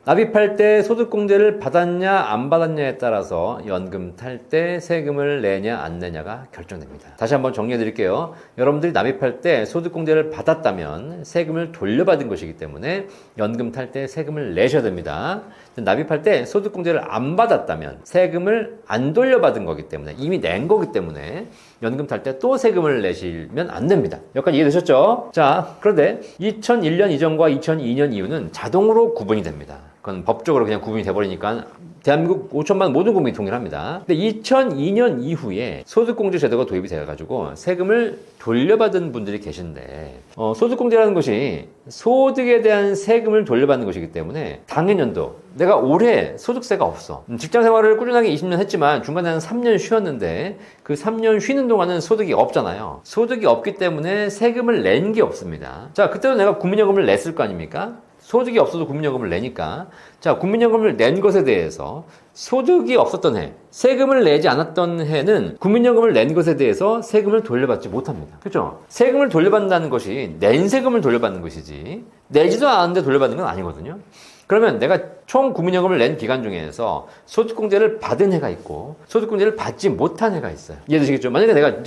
납입할 때 소득공제를 받았냐 안 받았냐에 따라서 연금 탈 때 세금을 내냐 안 내냐가 결정됩니다. 다시 한번 정리해 드릴게요. 여러분들이 납입할 때 소득공제를 받았다면 세금을 돌려받은 것이기 때문에 연금 탈 때 세금을 내셔야 됩니다. 납입할 때 소득공제를 안 받았다면 세금을 안 돌려받은 거기 때문에 이미 낸 거기 때문에 연금 탈 때 또 세금을 내시면 안 됩니다. 여기까지 이해되셨죠? 자, 그런데 2001년 이전과 2002년 이후는 자동으로 구분이 됩니다. 그건 법적으로 그냥 구분이 돼버리니까 대한민국 5천만 모든 국민이 동일합니다. 근데 2002년 이후에 소득공제 제도가 도입이 돼가지고 세금을 돌려받은 분들이 계신데 소득공제라는 것이 소득에 대한 세금을 돌려받는 것이기 때문에 당해년도 내가 올해 소득세가 없어. 직장생활을 꾸준하게 20년 했지만 중간에 한 3년 쉬었는데 그 3년 쉬는 동안은 소득이 없잖아요. 소득이 없기 때문에 세금을 낸 게 없습니다. 자, 그때도 내가 국민연금을 냈을 거 아닙니까? 소득이 없어도 국민연금을 내니까 자, 국민연금을 낸 것에 대해서 소득이 없었던 해, 세금을 내지 않았던 해는 국민연금을 낸 것에 대해서 세금을 돌려받지 못합니다. 그렇죠? 세금을 돌려받는다는 것이 낸 세금을 돌려받는 것이지 내지도 않았는데 돌려받는 건 아니거든요. 그러면 내가 총 국민연금을 낸 기간 중에서 소득공제를 받은 해가 있고 소득공제를 받지 못한 해가 있어요. 이해되시겠죠? 만약에 내가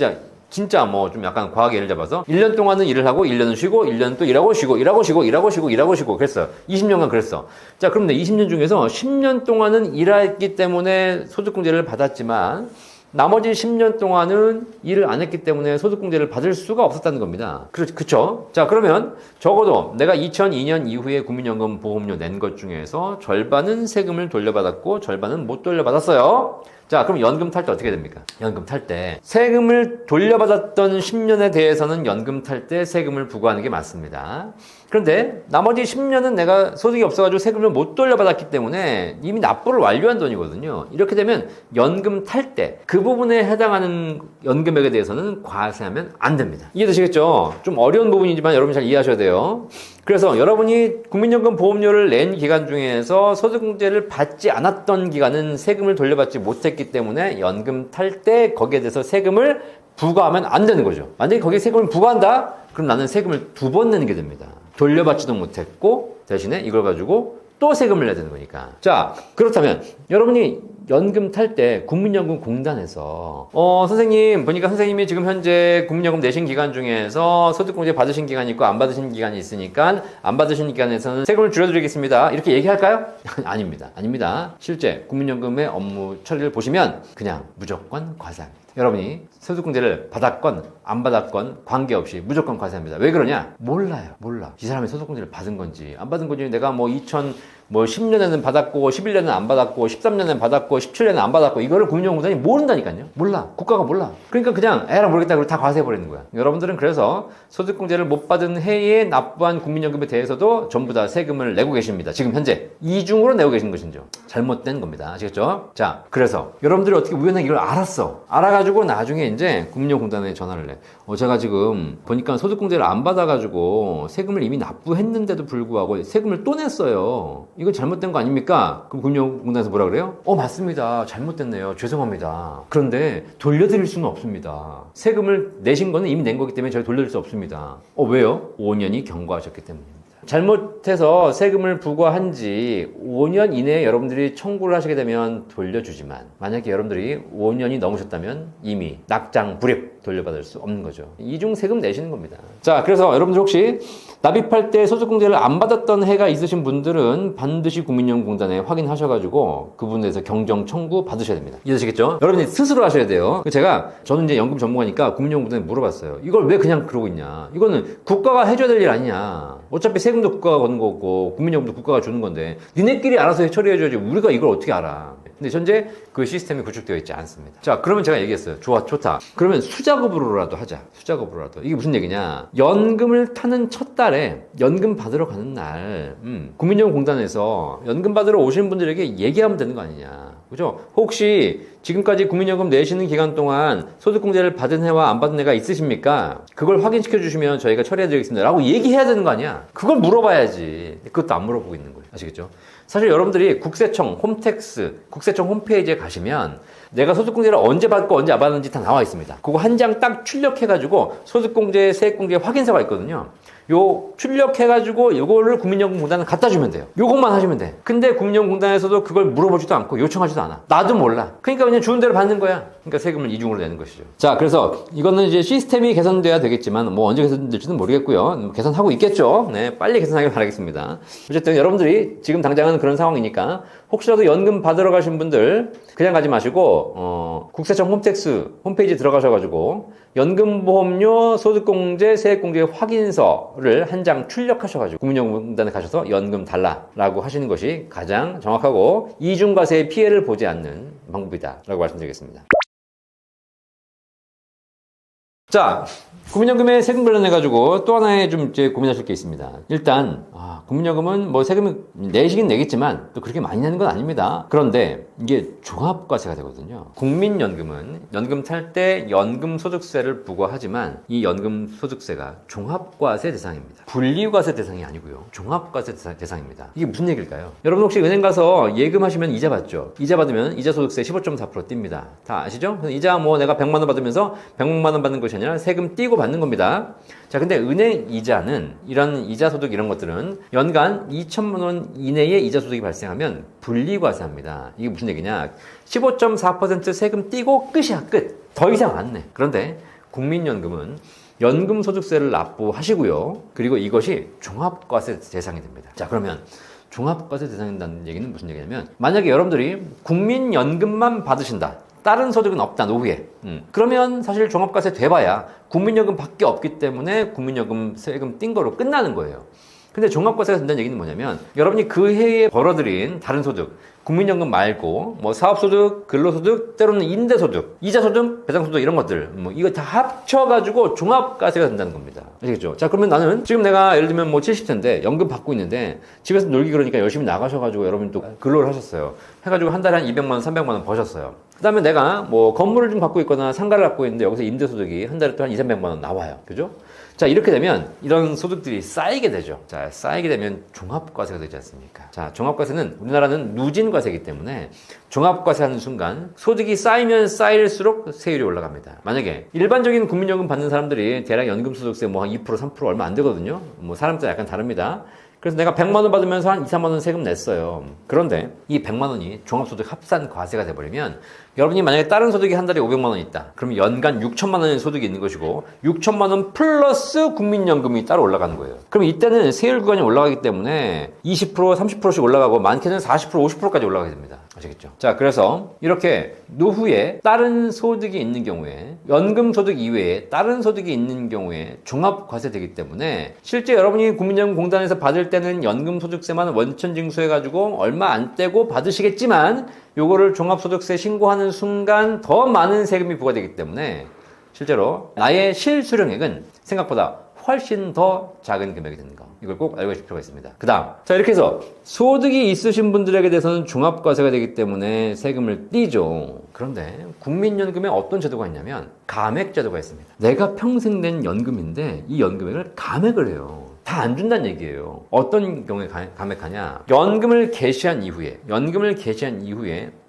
진짜 뭐 좀 약간 과하게 예를 잡아서 1년 동안은 일을 하고 1년은 쉬고 1년은 또 일하고 쉬고 그랬어요. 20년간 그랬어. 자, 그럼 내 20년 중에서 10년 동안은 일했기 때문에 소득공제를 받았지만 나머지 10년 동안은 일을 안 했기 때문에 소득공제를 받을 수가 없었다는 겁니다. 그쵸? 자, 그러면 적어도 내가 2002년 이후에 국민연금 보험료 낸 것 중에서 절반은 세금을 돌려받았고 절반은 못 돌려받았어요. 자, 그럼 연금 탈 때 어떻게 됩니까? 연금 탈 때 세금을 돌려받았던 10년에 대해서는 연금 탈 때 세금을 부과하는 게 맞습니다. 그런데 나머지 10년은 내가 소득이 없어가지고 세금을 못 돌려받았기 때문에 이미 납부를 완료한 돈이거든요. 이렇게 되면 연금 탈 때 그 부분에 해당하는 연금액에 대해서는 과세하면 안 됩니다. 이해되시겠죠? 좀 어려운 부분이지만 여러분 잘 이해하셔야 돼요. 그래서 여러분이 국민연금 보험료를 낸 기간 중에서 소득공제를 받지 않았던 기간은 세금을 돌려받지 못했기 때문에 연금 탈 때 거기에 대해서 세금을 부과하면 안 되는 거죠. 만약에 거기에 세금을 부과한다? 그럼 나는 세금을 2번 내는 게 됩니다. 돌려받지도 못했고 대신에 이걸 가지고 또 세금을 내야 되는 거니까. 자, 그렇다면 여러분이 연금 탈 때 국민연금공단에서 선생님 보니까 선생님이 지금 현재 국민연금 내신 기간 중에서 소득공제 받으신 기간이 있고 안 받으신 기간이 있으니까 안 받으신 기간에서는 세금을 줄여드리겠습니다. 이렇게 얘기할까요? 아닙니다. 아닙니다. 실제 국민연금의 업무 처리를 보시면 그냥 무조건 과세합니다. 여러분이 소득공제를 받았건 안 받았건 관계없이 무조건 과세합니다. 왜 그러냐? 몰라요. 몰라. 이 사람이 소득공제를 받은 건지 안 받은 건지 내가 10년에는 받았고 11년에는 안 받았고 13년에는 받았고 17년에는 안 받았고 이거를 국민연금공단이 모른다니까요. 몰라. 국가가 몰라. 그러니까 그냥 에라 모르겠다 그러고 다 과세해버리는 거야. 여러분들은 그래서 소득공제를 못 받은 해에 납부한 국민연금에 대해서도 전부 다 세금을 내고 계십니다. 지금 현재 이중으로 내고 계신 것이죠. 잘못된 겁니다. 아시겠죠? 자, 그래서 여러분들이 어떻게 우연하게 이걸 알아가지고 나중에 이제 국민연금공단에 전화를 해. 제가 지금 보니까 소득공제를 안 받아가지고 세금을 이미 납부했는데도 불구하고 세금을 또 냈어요. 이거 잘못된 거 아닙니까? 그럼 국민연금공단에서 뭐라 그래요? 맞습니다. 잘못됐네요. 죄송합니다. 그런데 돌려드릴 수는 없습니다. 세금을 내신 거는 이미 낸 거기 때문에 저희 돌려드릴 수 없습니다. 왜요? 5년이 경과하셨기 때문입니다. 잘못해서 세금을 부과한 지 5년 이내에 여러분들이 청구를 하시게 되면 돌려주지만 만약에 여러분들이 5년이 넘으셨다면 이미 낙장 불입 돌려받을 수 없는 거죠. 이중 세금 내시는 겁니다. 자, 그래서 여러분들 혹시 납입할 때 소득공제를 안 받았던 해가 있으신 분들은 반드시 국민연금공단에 확인하셔가지고 그 부분에서 경정 청구 받으셔야 됩니다. 이해되시겠죠? 여러분이 스스로 하셔야 돼요. 저는 이제 연금 전문가니까 국민연금공단에 물어봤어요. 이걸 왜 그냥 그러고 있냐? 이거는 국가가 해줘야 될 일 아니냐? 어차피 세금도 국가가 거는 거고 국민연금도 국가가 주는 건데 니네끼리 알아서 처리해줘야지 우리가 이걸 어떻게 알아? 근데 현재 그 시스템이 구축되어 있지 않습니다. 자, 그러면 제가 얘기했어요. 좋다. 그러면 수작업으로라도 하자. 수작업으로라도. 이게 무슨 얘기냐? 연금을 타는 첫 달에 연금 받으러 가는 날 국민연금공단에서 연금 받으러 오시는 분들에게 얘기하면 되는 거 아니냐. 그죠? 혹시 지금까지 국민연금 내시는 기간 동안 소득공제를 받은 해와 안 받은 해가 있으십니까? 그걸 확인시켜 주시면 저희가 처리해드리겠습니다. 라고 얘기해야 되는 거 아니야? 그걸 물어봐야지. 그것도 안 물어보고 있는 거예요. 아시겠죠? 사실 여러분들이 국세청 국세청 홈페이지에 가시면 내가 소득공제를 언제 받고 언제 안 받는지 다 나와 있습니다. 그거 한 장 딱 출력해가지고 소득공제, 세액공제 확인서가 있거든요. 요 출력해가지고 요거를 국민연금공단에 갖다 주면 돼요. 요것만 하시면 돼. 근데 국민연금공단에서도 그걸 물어보지도 않고 요청하지도 않아. 나도 몰라. 그러니까 그냥 주는 대로 받는 거야. 그러니까 세금을 이중으로 내는 것이죠. 자, 그래서 이거는 이제 시스템이 개선돼야 되겠지만 언제 개선될지는 모르겠고요. 개선하고 있겠죠. 네, 빨리 개선하길 바라겠습니다. 어쨌든 여러분들이 지금 당장은 그런 상황이니까 혹시라도 연금 받으러 가신 분들 그냥 가지 마시고 국세청 홈페이지 들어가셔가지고 연금보험료, 소득공제, 세액공제 확인서를 한 장 출력하셔가지고 국민연금공단에 가셔서 연금 달라라고 하시는 것이 가장 정확하고 이중과세의 피해를 보지 않는 방법이다라고 말씀드리겠습니다. 자, 국민연금의 세금 관련해가지고 또 하나의 좀 이제 고민하실 게 있습니다. 일단, 국민연금은 세금을 내시긴 내겠지만 또 그렇게 많이 내는 건 아닙니다. 그런데 이게 종합과세가 되거든요. 국민연금은 연금 탈 때 연금소득세를 부과하지만 이 연금소득세가 종합과세 대상입니다. 분리과세 대상이 아니고요. 종합과세 대상입니다. 이게 무슨 얘기일까요? 여러분 혹시 은행 가서 예금하시면 이자 받죠? 이자 받으면 이자소득세 15.4% 띱니다. 다 아시죠? 이자 내가 100만 원 받으면서 100만 원 받는 것이 아니라 세금 떼고 받는 겁니다. 자, 근데 은행 이자는 이런 이자 소득 이런 것들은 연간 2천만 원 이내에 이자 소득이 발생하면 분리과세합니다. 이게 무슨 얘기냐? 15.4% 세금 떼고 끝이야, 끝. 더 이상 안 내. 그런데 국민연금은 연금소득세를 납부하시고요. 그리고 이것이 종합과세 대상이 됩니다. 자, 그러면 종합과세 대상이 된다는 얘기는 무슨 얘기냐면 만약에 여러분들이 국민연금만 받으신다. 다른 소득은 없다, 노후에. 그러면 사실 종합과세 돼봐야 국민연금 밖에 없기 때문에 국민연금 세금 뗀 거로 끝나는 거예요. 근데 종합과세가 된다는 얘기는 뭐냐면 여러분이 그 해에 벌어들인 다른 소득, 국민연금 말고 뭐 사업소득, 근로소득, 때로는 임대소득, 이자소득, 배당소득 이런 것들 뭐 이거 다 합쳐가지고 종합과세가 된다는 겁니다. 아시겠죠? 자, 그러면 나는 지금 내가 예를 들면 뭐 70세인데 연금 받고 있는데 집에서 놀기 그러니까 열심히 나가셔가지고 여러분이 또 근로를 하셨어요. 해가지고 한 달에 한 200만 원, 300만 원 버셨어요. 그 다음에 내가 뭐 건물을 좀 갖고 있거나 상가를 갖고 있는데 여기서 임대소득이 한 달에 또 한 2, 300만 원 나와요. 그죠? 자, 이렇게 되면 이런 소득들이 쌓이게 되죠. 자, 쌓이게 되면 종합과세가 되지 않습니까? 자, 종합과세는 우리나라는 누진과세이기 때문에 종합과세 하는 순간 소득이 쌓이면 쌓일수록 세율이 올라갑니다. 만약에 일반적인 국민연금 받는 사람들이 대략 연금소득세 뭐 한 2%, 3% 얼마 안 되거든요. 뭐 사람마다 약간 다릅니다. 그래서 내가 100만 원 받으면서 한 2, 3만 원 세금 냈어요. 그런데 이 100만 원이 종합소득 합산 과세가 돼버리면 여러분이 만약에 다른 소득이 한 달에 500만 원 있다. 그러면 연간 6천만 원의 소득이 있는 것이고 6천만 원 플러스 국민연금이 따로 올라가는 거예요. 그럼 이때는 세율 구간이 올라가기 때문에 20%, 30%씩 올라가고 많게는 40%, 50%까지 올라가게 됩니다. 아시겠죠? 자, 그래서 이렇게 노후에 다른 소득이 있는 경우에 연금 소득 이외에 다른 소득이 있는 경우에 종합과세 되기 때문에 실제 여러분이 국민연금공단에서 받을 때는 연금소득세만 원천징수해가지고 얼마 안 떼고 받으시겠지만 요거를 종합소득세 신고하는 순간 더 많은 세금이 부과되기 때문에 실제로 나의 실수령액은 생각보다 훨씬 더 작은 금액이 되는 거. 이걸 꼭 알고 계실 필요가 있습니다. 그 다음. 자, 이렇게 해서 소득이 있으신 분들에게 대해서는 종합과세가 되기 때문에 세금을 떼죠. 그런데 국민연금에 어떤 제도가 있냐면 감액제도가 있습니다. 내가 평생 낸 연금인데 이 연금액을 감액을 해요. 다 안 준다는 얘기예요. 어떤 경우에 감액하냐? 연금을 개시한 이후에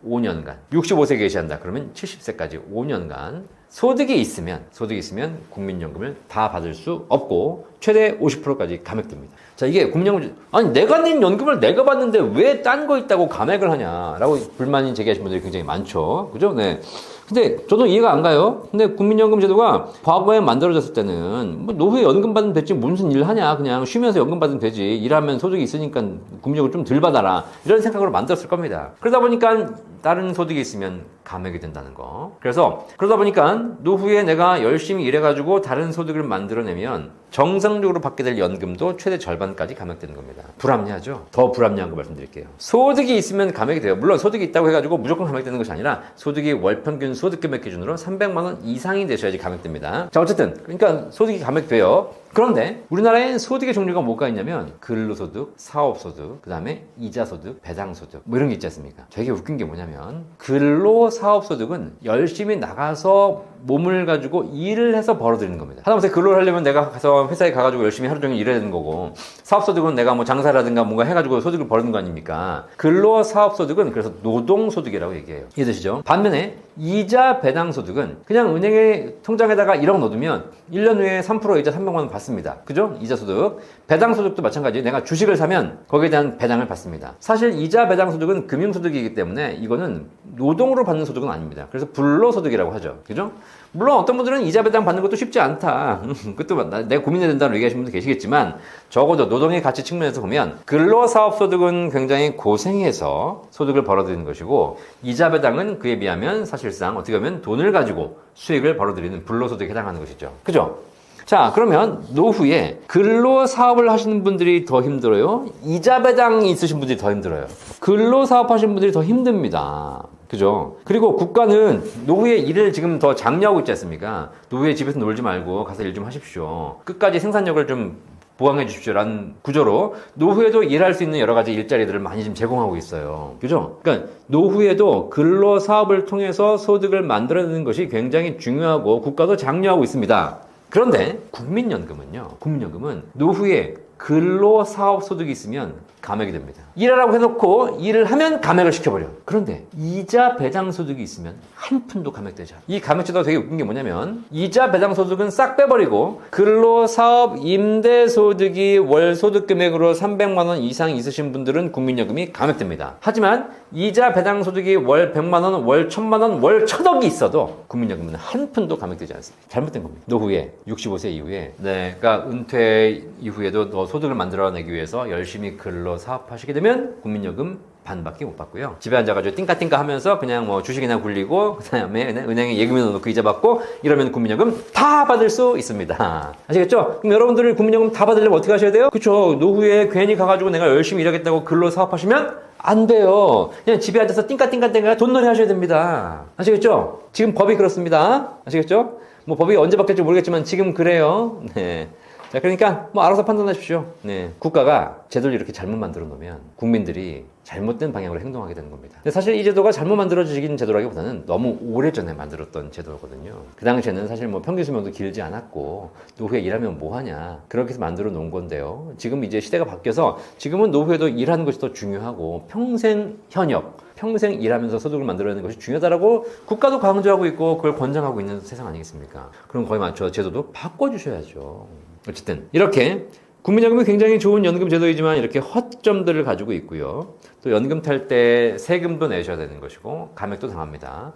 5년간 65세 개시한다. 그러면 70세까지 5년간 소득이 있으면 국민연금을 다 받을 수 없고 최대 50%까지 감액됩니다. 자, 이게 국민연금, 아니 내가 낸 연금을 내가 받는데 왜 딴 거 있다고 감액을 하냐라고 불만이 제기하신 분들이 굉장히 많죠. 그죠? 네. 근데 저도 이해가 안 가요. 근데 국민연금 제도가 과거에 만들어졌을 때는 뭐 노후에 연금 받으면 됐지 무슨 일 하냐, 그냥 쉬면서 연금 받으면 되지, 일하면 소득이 있으니까 국민연금 좀 덜 받아라, 이런 생각으로 만들었을 겁니다. 그러다 보니까 다른 소득이 있으면 감액이 된다는 거. 그래서 그러다 보니까 노후에 내가 열심히 일해가지고 다른 소득을 만들어내면 정상적으로 받게 될 연금도 최대 절반까지 감액되는 겁니다. 불합리하죠? 더 불합리한 거 말씀드릴게요. 소득이 있으면 감액이 돼요. 물론 소득이 있다고 해가지고 무조건 감액되는 것이 아니라 소득이 월평균 소득금액 기준으로 300만 원 이상이 되셔야지 감액됩니다. 자, 어쨌든 그러니까 소득이 감액돼요. 그런데 우리나라엔 소득의 종류가 뭐가 있냐면 근로소득, 사업소득, 그 다음에 이자소득, 배당소득 뭐 이런 게 있지 않습니까? 되게 웃긴 게 뭐냐면 근로사업소득은 열심히 나가서 몸을 가지고 일을 해서 벌어들이는 겁니다. 하다못해 근로를 하려면 내가 가서 회사에 가가지고 열심히 하루 종일 일해야 되는 거고, 사업소득은 내가 뭐 장사라든가 뭔가 해가지고 소득을 벌이는 거 아닙니까? 근로사업소득은 그래서 노동소득이라고 얘기해요. 이해되시죠? 반면에 이자 배당소득은 그냥 은행의 통장에다가 1억 넣어두면 1년 후에 3% 이자 300만 원 받습니다. 그죠? 이자소득. 배당소득도 마찬가지. 내가 주식을 사면 거기에 대한 배당을 받습니다. 사실 이자 배당소득은 금융소득이기 때문에 이거는 노동으로 받는 소득은 아닙니다. 그래서 불로소득이라고 하죠. 그죠? 물론 어떤 분들은 이자 배당 받는 것도 쉽지 않다. 그것도 내가 고민해야 된다고 얘기하시는 분도 계시겠지만 적어도 노동의 가치 측면에서 보면 근로사업소득은 굉장히 고생해서 소득을 벌어들이는 것이고 이자 배당은 그에 비하면 사실상 어떻게 보면 돈을 가지고 수익을 벌어들이는 불로소득에 해당하는 것이죠. 그죠? 자, 그러면 노후에 근로사업을 하시는 분들이 더 힘들어요? 이자 배당이 있으신 분들이 더 힘들어요? 근로사업 하시는 분들이 더 힘듭니다. 그죠? 그리고 국가는 노후에 일을 지금 더 장려하고 있지 않습니까? 노후에 집에서 놀지 말고 가서 일 좀 하십시오. 끝까지 생산력을 좀 보강해 주십시오라는 구조로 노후에도 일할 수 있는 여러 가지 일자리들을 많이 좀 제공하고 있어요. 그죠? 그러니까 노후에도 근로사업을 통해서 소득을 만들어내는 것이 굉장히 중요하고 국가도 장려하고 있습니다. 그런데 국민연금은 노후에 근로사업 소득이 있으면 감액이 됩니다. 일하라고 해놓고 일을 하면 감액을 시켜버려. 그런데 이자 배당 소득이 있으면 한 푼도 감액되지 않아요. 이 감액제도가 되게 웃긴 게 뭐냐면 이자 배당 소득은 싹 빼버리고 근로사업 임대소득이 월 소득 금액으로 300만 원 이상 있으신 분들은 국민연금이 감액됩니다. 하지만 이자 배당 소득이 월 100만 원, 월 1000만 원, 월 1000억이 있어도 국민연금은 한 푼도 감액되지 않습니다. 잘못된 겁니다. 노후에 65세 이후에 내가 은퇴 이후에도 더 소득을 만들어내기 위해서 열심히 근로 사업하시게 되면 국민연금 반밖에 못 받고요. 집에 앉아가지고 띵까띵까 하면서 그냥 뭐 주식이나 굴리고 그 다음에 은행에 예금에 넣어놓고 이자 받고 이러면 국민연금 다 받을 수 있습니다. 아시겠죠? 그럼 여러분들이 국민연금 다 받으려면 어떻게 하셔야 돼요? 그쵸? 노후에 괜히 가가지고 내가 열심히 일하겠다고 근로 사업하시면 안 돼요. 그냥 집에 앉아서 띵까띵까 돈놀이 하셔야 됩니다. 아시겠죠? 지금 법이 그렇습니다. 아시겠죠? 뭐 법이 언제 바뀔지 모르겠지만 지금 그래요. 네. 자, 그러니까 뭐 알아서 판단하십시오. 네. 국가가 제도를 이렇게 잘못 만들어 놓으면 국민들이 잘못된 방향으로 행동하게 되는 겁니다. 근데 사실 이 제도가 잘못 만들어지긴 제도라기보다는 너무 오래전에 만들었던 제도거든요. 그 당시에는 사실 뭐 평균 수명도 길지 않았고 노후에 일하면 뭐 하냐 그렇게 해서 만들어 놓은 건데요. 지금 이제 시대가 바뀌어서 지금은 노후에도 일하는 것이 더 중요하고 평생 현역 평생 일하면서 소득을 만들어내는 것이 중요하다라고 국가도 강조하고 있고 그걸 권장하고 있는 세상 아니겠습니까? 그럼 거기에 맞춰 제도도 바꿔주셔야죠. 어쨌든 이렇게 국민연금이 굉장히 좋은 연금 제도이지만 이렇게 허점들을 가지고 있고요. 또 연금 탈 때 세금도 내셔야 되는 것이고 감액도 당합니다.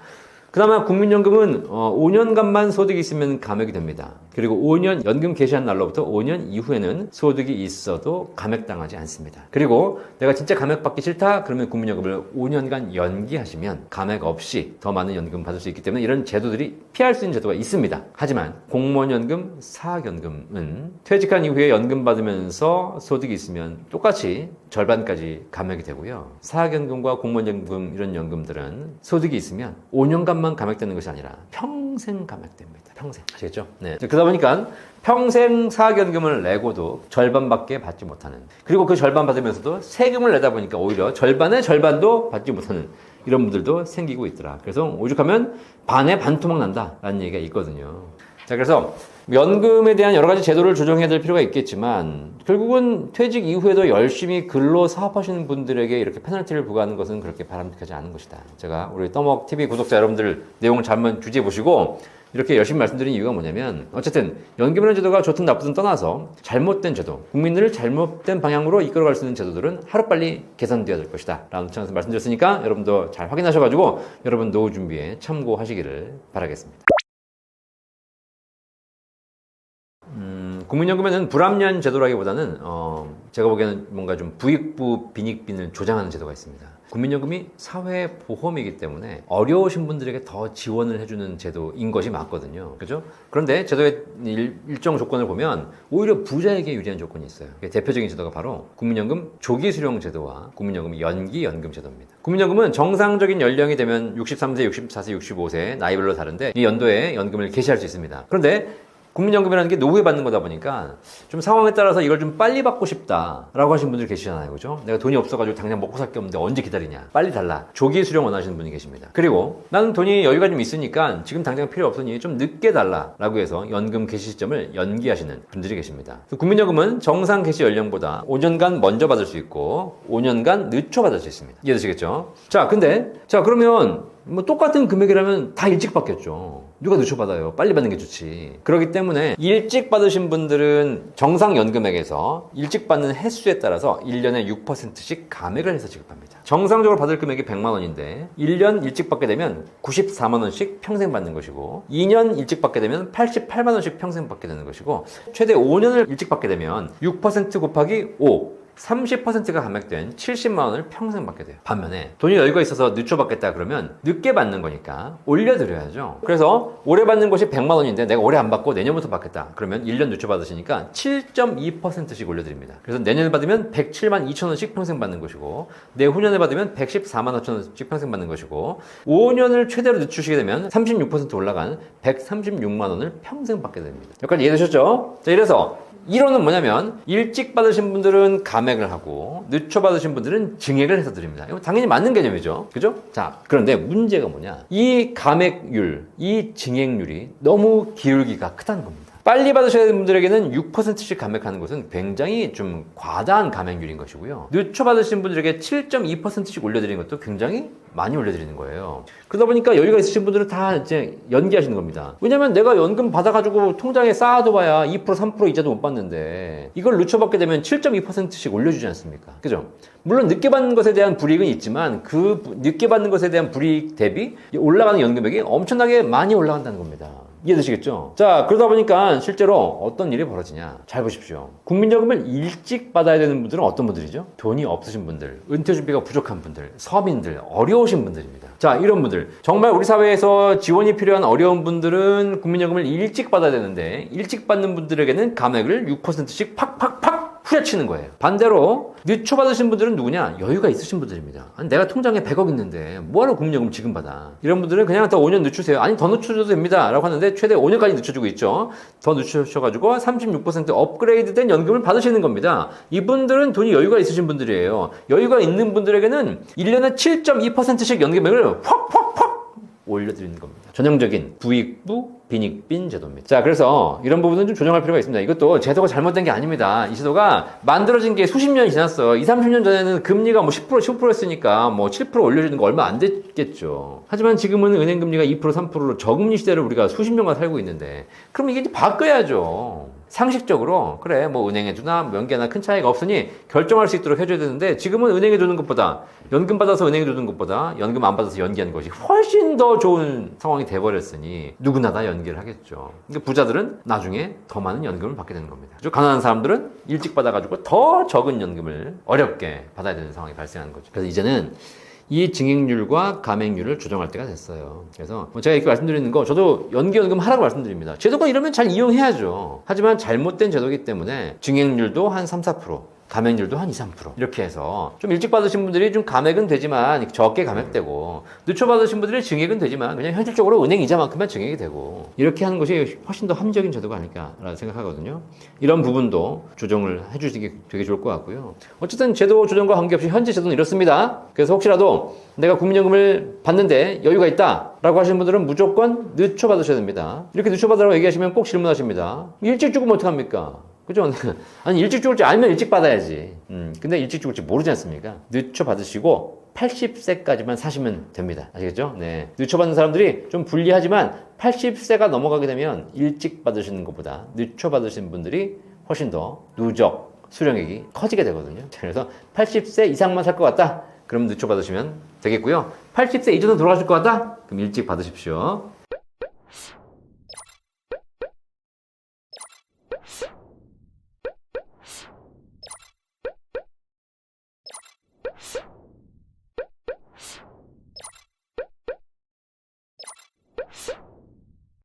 그나마 국민연금은 5년간만 소득이 있으면 감액이 됩니다. 그리고 5년 연금 개시한 날로부터 5년 이후에는 소득이 있어도 감액당하지 않습니다. 그리고 내가 진짜 감액받기 싫다 그러면 국민연금을 5년간 연기하시면 감액 없이 더 많은 연금 받을 수 있기 때문에 이런 제도들이 피할 수 있는 제도가 있습니다. 하지만 공무원연금, 사학연금은 퇴직한 이후에 연금 받으면서 소득이 있으면 똑같이 절반까지 감액이 되고요. 사학연금과 공무원연금 이런 연금들은 소득이 있으면 5년간만 감액되는 것이 아니라 평생 감액됩니다. 평생. 아시겠죠? 네. 그러다 보니까 평생 사학연금을 내고도 절반밖에 받지 못하는 그리고 그 절반 받으면서도 세금을 내다 보니까 오히려 절반의 절반도 받지 못하는 이런 분들도 생기고 있더라. 그래서 오죽하면 반에 반토막 난다라는 얘기가 있거든요. 자, 그래서 연금에 대한 여러 가지 제도를 조정해야 될 필요가 있겠지만 결국은 퇴직 이후에도 열심히 근로 사업하시는 분들에게 이렇게 페널티를 부과하는 것은 그렇게 바람직하지 않은 것이다. 제가 우리 떠먹TV 구독자 여러분들 내용을 잘 한번 주지해 보시고 이렇게 열심히 말씀드린 이유가 뭐냐면 어쨌든 연금이라는 제도가 좋든 나쁘든 떠나서 잘못된 제도, 국민들을 잘못된 방향으로 이끌어갈 수 있는 제도들은 하루빨리 개선되어야 될 것이다 라는 측면에서 말씀드렸으니까 여러분도 잘 확인하셔가지고 여러분 노후 준비에 참고하시기를 바라겠습니다. 국민연금에는 불합리한 제도라기보다는 제가 보기에는 뭔가 좀 부익부 빈익빈을 조장하는 제도가 있습니다. 국민연금이 사회보험이기 때문에 어려우신 분들에게 더 지원을 해주는 제도인 것이 맞거든요. 그죠? 그런데 제도의 일정 조건을 보면 오히려 부자에게 유리한 조건이 있어요. 대표적인 제도가 바로 국민연금 조기수령 제도와 국민연금 연기연금 제도입니다. 국민연금은 정상적인 연령이 되면 63세, 64세, 65세 나이별로 다른데 이 연도에 연금을 개시할 수 있습니다. 그런데 국민연금이라는 게 노후에 받는 거다 보니까 좀 상황에 따라서 이걸 좀 빨리 받고 싶다라고 하시는 분들 계시잖아요. 그죠? 내가 돈이 없어가지고 당장 먹고 살 게 없는데 언제 기다리냐. 빨리 달라. 조기 수령 원하시는 분이 계십니다. 그리고 나는 돈이 여유가 좀 있으니까 지금 당장 필요 없으니 좀 늦게 달라라고 해서 연금 개시 시점을 연기하시는 분들이 계십니다. 국민연금은 정상 개시 연령보다 5년간 먼저 받을 수 있고 5년간 늦춰 받을 수 있습니다. 이해되시겠죠? 자, 그러면 뭐 똑같은 금액이라면 다 일찍 받겠죠. 누가 늦춰 받아요? 빨리 받는 게 좋지. 그렇기 때문에 일찍 받으신 분들은 정상 연금액에서 일찍 받는 횟수에 따라서 1년에 6%씩 감액을 해서 지급합니다. 정상적으로 받을 금액이 100만 원인데 1년 일찍 받게 되면 94만 원씩 평생 받는 것이고 2년 일찍 받게 되면 88만 원씩 평생 받게 되는 것이고 최대 5년을 일찍 받게 되면 6% 곱하기 5 30%가 감액된 70만 원을 평생 받게 돼요. 반면에 돈이 여유가 있어서 늦춰 받겠다 그러면 늦게 받는 거니까 올려드려야죠. 그래서 올해 받는 것이 100만 원인데 내가 올해 안 받고 내년부터 받겠다. 그러면 1년 늦춰 받으시니까 7.2%씩 올려드립니다. 그래서 내년에 받으면 107만 2천 원씩 평생 받는 것이고 내후년에 받으면 114만 5천 원씩 평생 받는 것이고 5년을 최대로 늦추시게 되면 36% 올라간 136만 원을 평생 받게 됩니다. 여기까지 이해되셨죠? 자, 이래서 이론은 뭐냐면 일찍 받으신 분들은 감액을 하고 늦춰 받으신 분들은 증액을 해서 드립니다. 이거 당연히 맞는 개념이죠. 그죠? 자, 그런데 문제가 뭐냐? 이 감액률, 이 증액률이 너무 기울기가 크다는 겁니다. 빨리 받으셔야 되는 분들에게는 6%씩 감액하는 것은 굉장히 좀 과다한 감액률인 것이고요. 늦춰 받으신 분들에게 7.2%씩 올려드리는 것도 굉장히 많이 올려드리는 거예요. 그러다 보니까 여유가 있으신 분들은 다 이제 연기하시는 겁니다. 왜냐면 내가 연금 받아가지고 통장에 쌓아둬봐야 2% 3% 이자도 못 받는데 이걸 늦춰 받게 되면 7.2%씩 올려주지 않습니까? 그죠? 물론 늦게 받는 것에 대한 불이익은 있지만 그 늦게 받는 것에 대한 불이익 대비 올라가는 연금액이 엄청나게 많이 올라간다는 겁니다. 이해되시겠죠? 자, 그러다 보니까 실제로 어떤 일이 벌어지냐. 잘 보십시오. 국민연금을 일찍 받아야 되는 분들은 어떤 분들이죠? 돈이 없으신 분들, 은퇴 준비가 부족한 분들, 서민들, 어려우신 분들입니다. 자, 이런 분들. 정말 우리 사회에서 지원이 필요한 어려운 분들은 국민연금을 일찍 받아야 되는데, 일찍 받는 분들에게는 감액을 6%씩 팍팍팍 후려치는 거예요. 반대로 늦춰 받으신 분들은 누구냐? 여유가 있으신 분들입니다. 아니, 내가 통장에 100억 있는데 뭐하러 국민연금 지금 받아? 이런 분들은 그냥 더 5년 늦추세요. 아니, 더 늦춰줘도 됩니다 라고 하는데 최대 5년까지 늦춰주고 있죠. 더 늦추셔가지고 36% 업그레이드된 연금을 받으시는 겁니다. 이분들은 돈이 여유가 있으신 분들이에요. 여유가 있는 분들에게는 1년에 7.2%씩 연금액을 확 올려드리는 겁니다. 전형적인 부익부 빈익빈 제도입니다. 자, 그래서 이런 부분은 좀 조정할 필요가 있습니다. 이것도 제도가 잘못된 게 아닙니다. 이 제도가 만들어진 게 수십 년이 지났어요. 20, 30년 전에는 금리가 뭐 10%, 15%였으니까 뭐 7% 올려주는 거 얼마 안 됐겠죠. 하지만 지금은 은행 금리가 2%, 3%로 저금리 시대를 우리가 수십 년간 살고 있는데, 그럼 이게 이제 바꿔야죠. 상식적으로 그래 뭐 은행에 두나 명기나 큰 차이가 없으니 결정할 수 있도록 해줘야 되는데, 지금은 은행에 두는 것보다, 연금 받아서 은행에 두는 것보다 연금 안 받아서 연기하는 것이 훨씬 더 좋은 상황이 돼버렸으니 누구나 다 연기를 하겠죠. 그러니까 부자들은 나중에 더 많은 연금을 받게 되는 겁니다. 가난한 사람들은 일찍 받아가지고 더 적은 연금을 어렵게 받아야 되는 상황이 발생하는 거죠. 그래서 이제는 이 증액률과 감액률을 조정할 때가 됐어요. 그래서 제가 이렇게 말씀드리는 거, 저도 연기연금 하라고 말씀드립니다. 제도가 이러면 잘 이용해야죠. 하지만 잘못된 제도이기 때문에 증액률도 한 3, 4%, 감액률도 한 2, 3% 이렇게 해서 좀 일찍 받으신 분들이 좀 감액은 되지만 적게 감액되고, 늦춰 받으신 분들이 증액은 되지만 그냥 현실적으로 은행 이자만큼만 증액이 되고, 이렇게 하는 것이 훨씬 더 합리적인 제도가 아닐까라는 생각하거든요. 이런 부분도 조정을 해주시기 되게 좋을 것 같고요. 어쨌든 제도 조정과 관계없이 현재 제도는 이렇습니다. 그래서 혹시라도 내가 국민연금을 받는데 여유가 있다 라고 하시는 분들은 무조건 늦춰 받으셔야 됩니다. 이렇게 늦춰 받으라고 얘기하시면 꼭 질문하십니다. 일찍 죽으면 어떡합니까? 그죠? 아니, 일찍 죽을 줄 알면 일찍 받아야지. 근데 일찍 죽을 줄 모르지 않습니까? 늦춰 받으시고 80세까지만 사시면 됩니다. 아시겠죠? 네. 늦춰 받는 사람들이 좀 불리하지만 80세가 넘어가게 되면 일찍 받으시는 것보다 늦춰 받으시는 분들이 훨씬 더 누적 수령액이 커지게 되거든요. 그래서 80세 이상만 살 것 같다? 그럼 늦춰 받으시면 되겠고요. 80세 이전으로 돌아가실 것 같다? 그럼 일찍 받으십시오.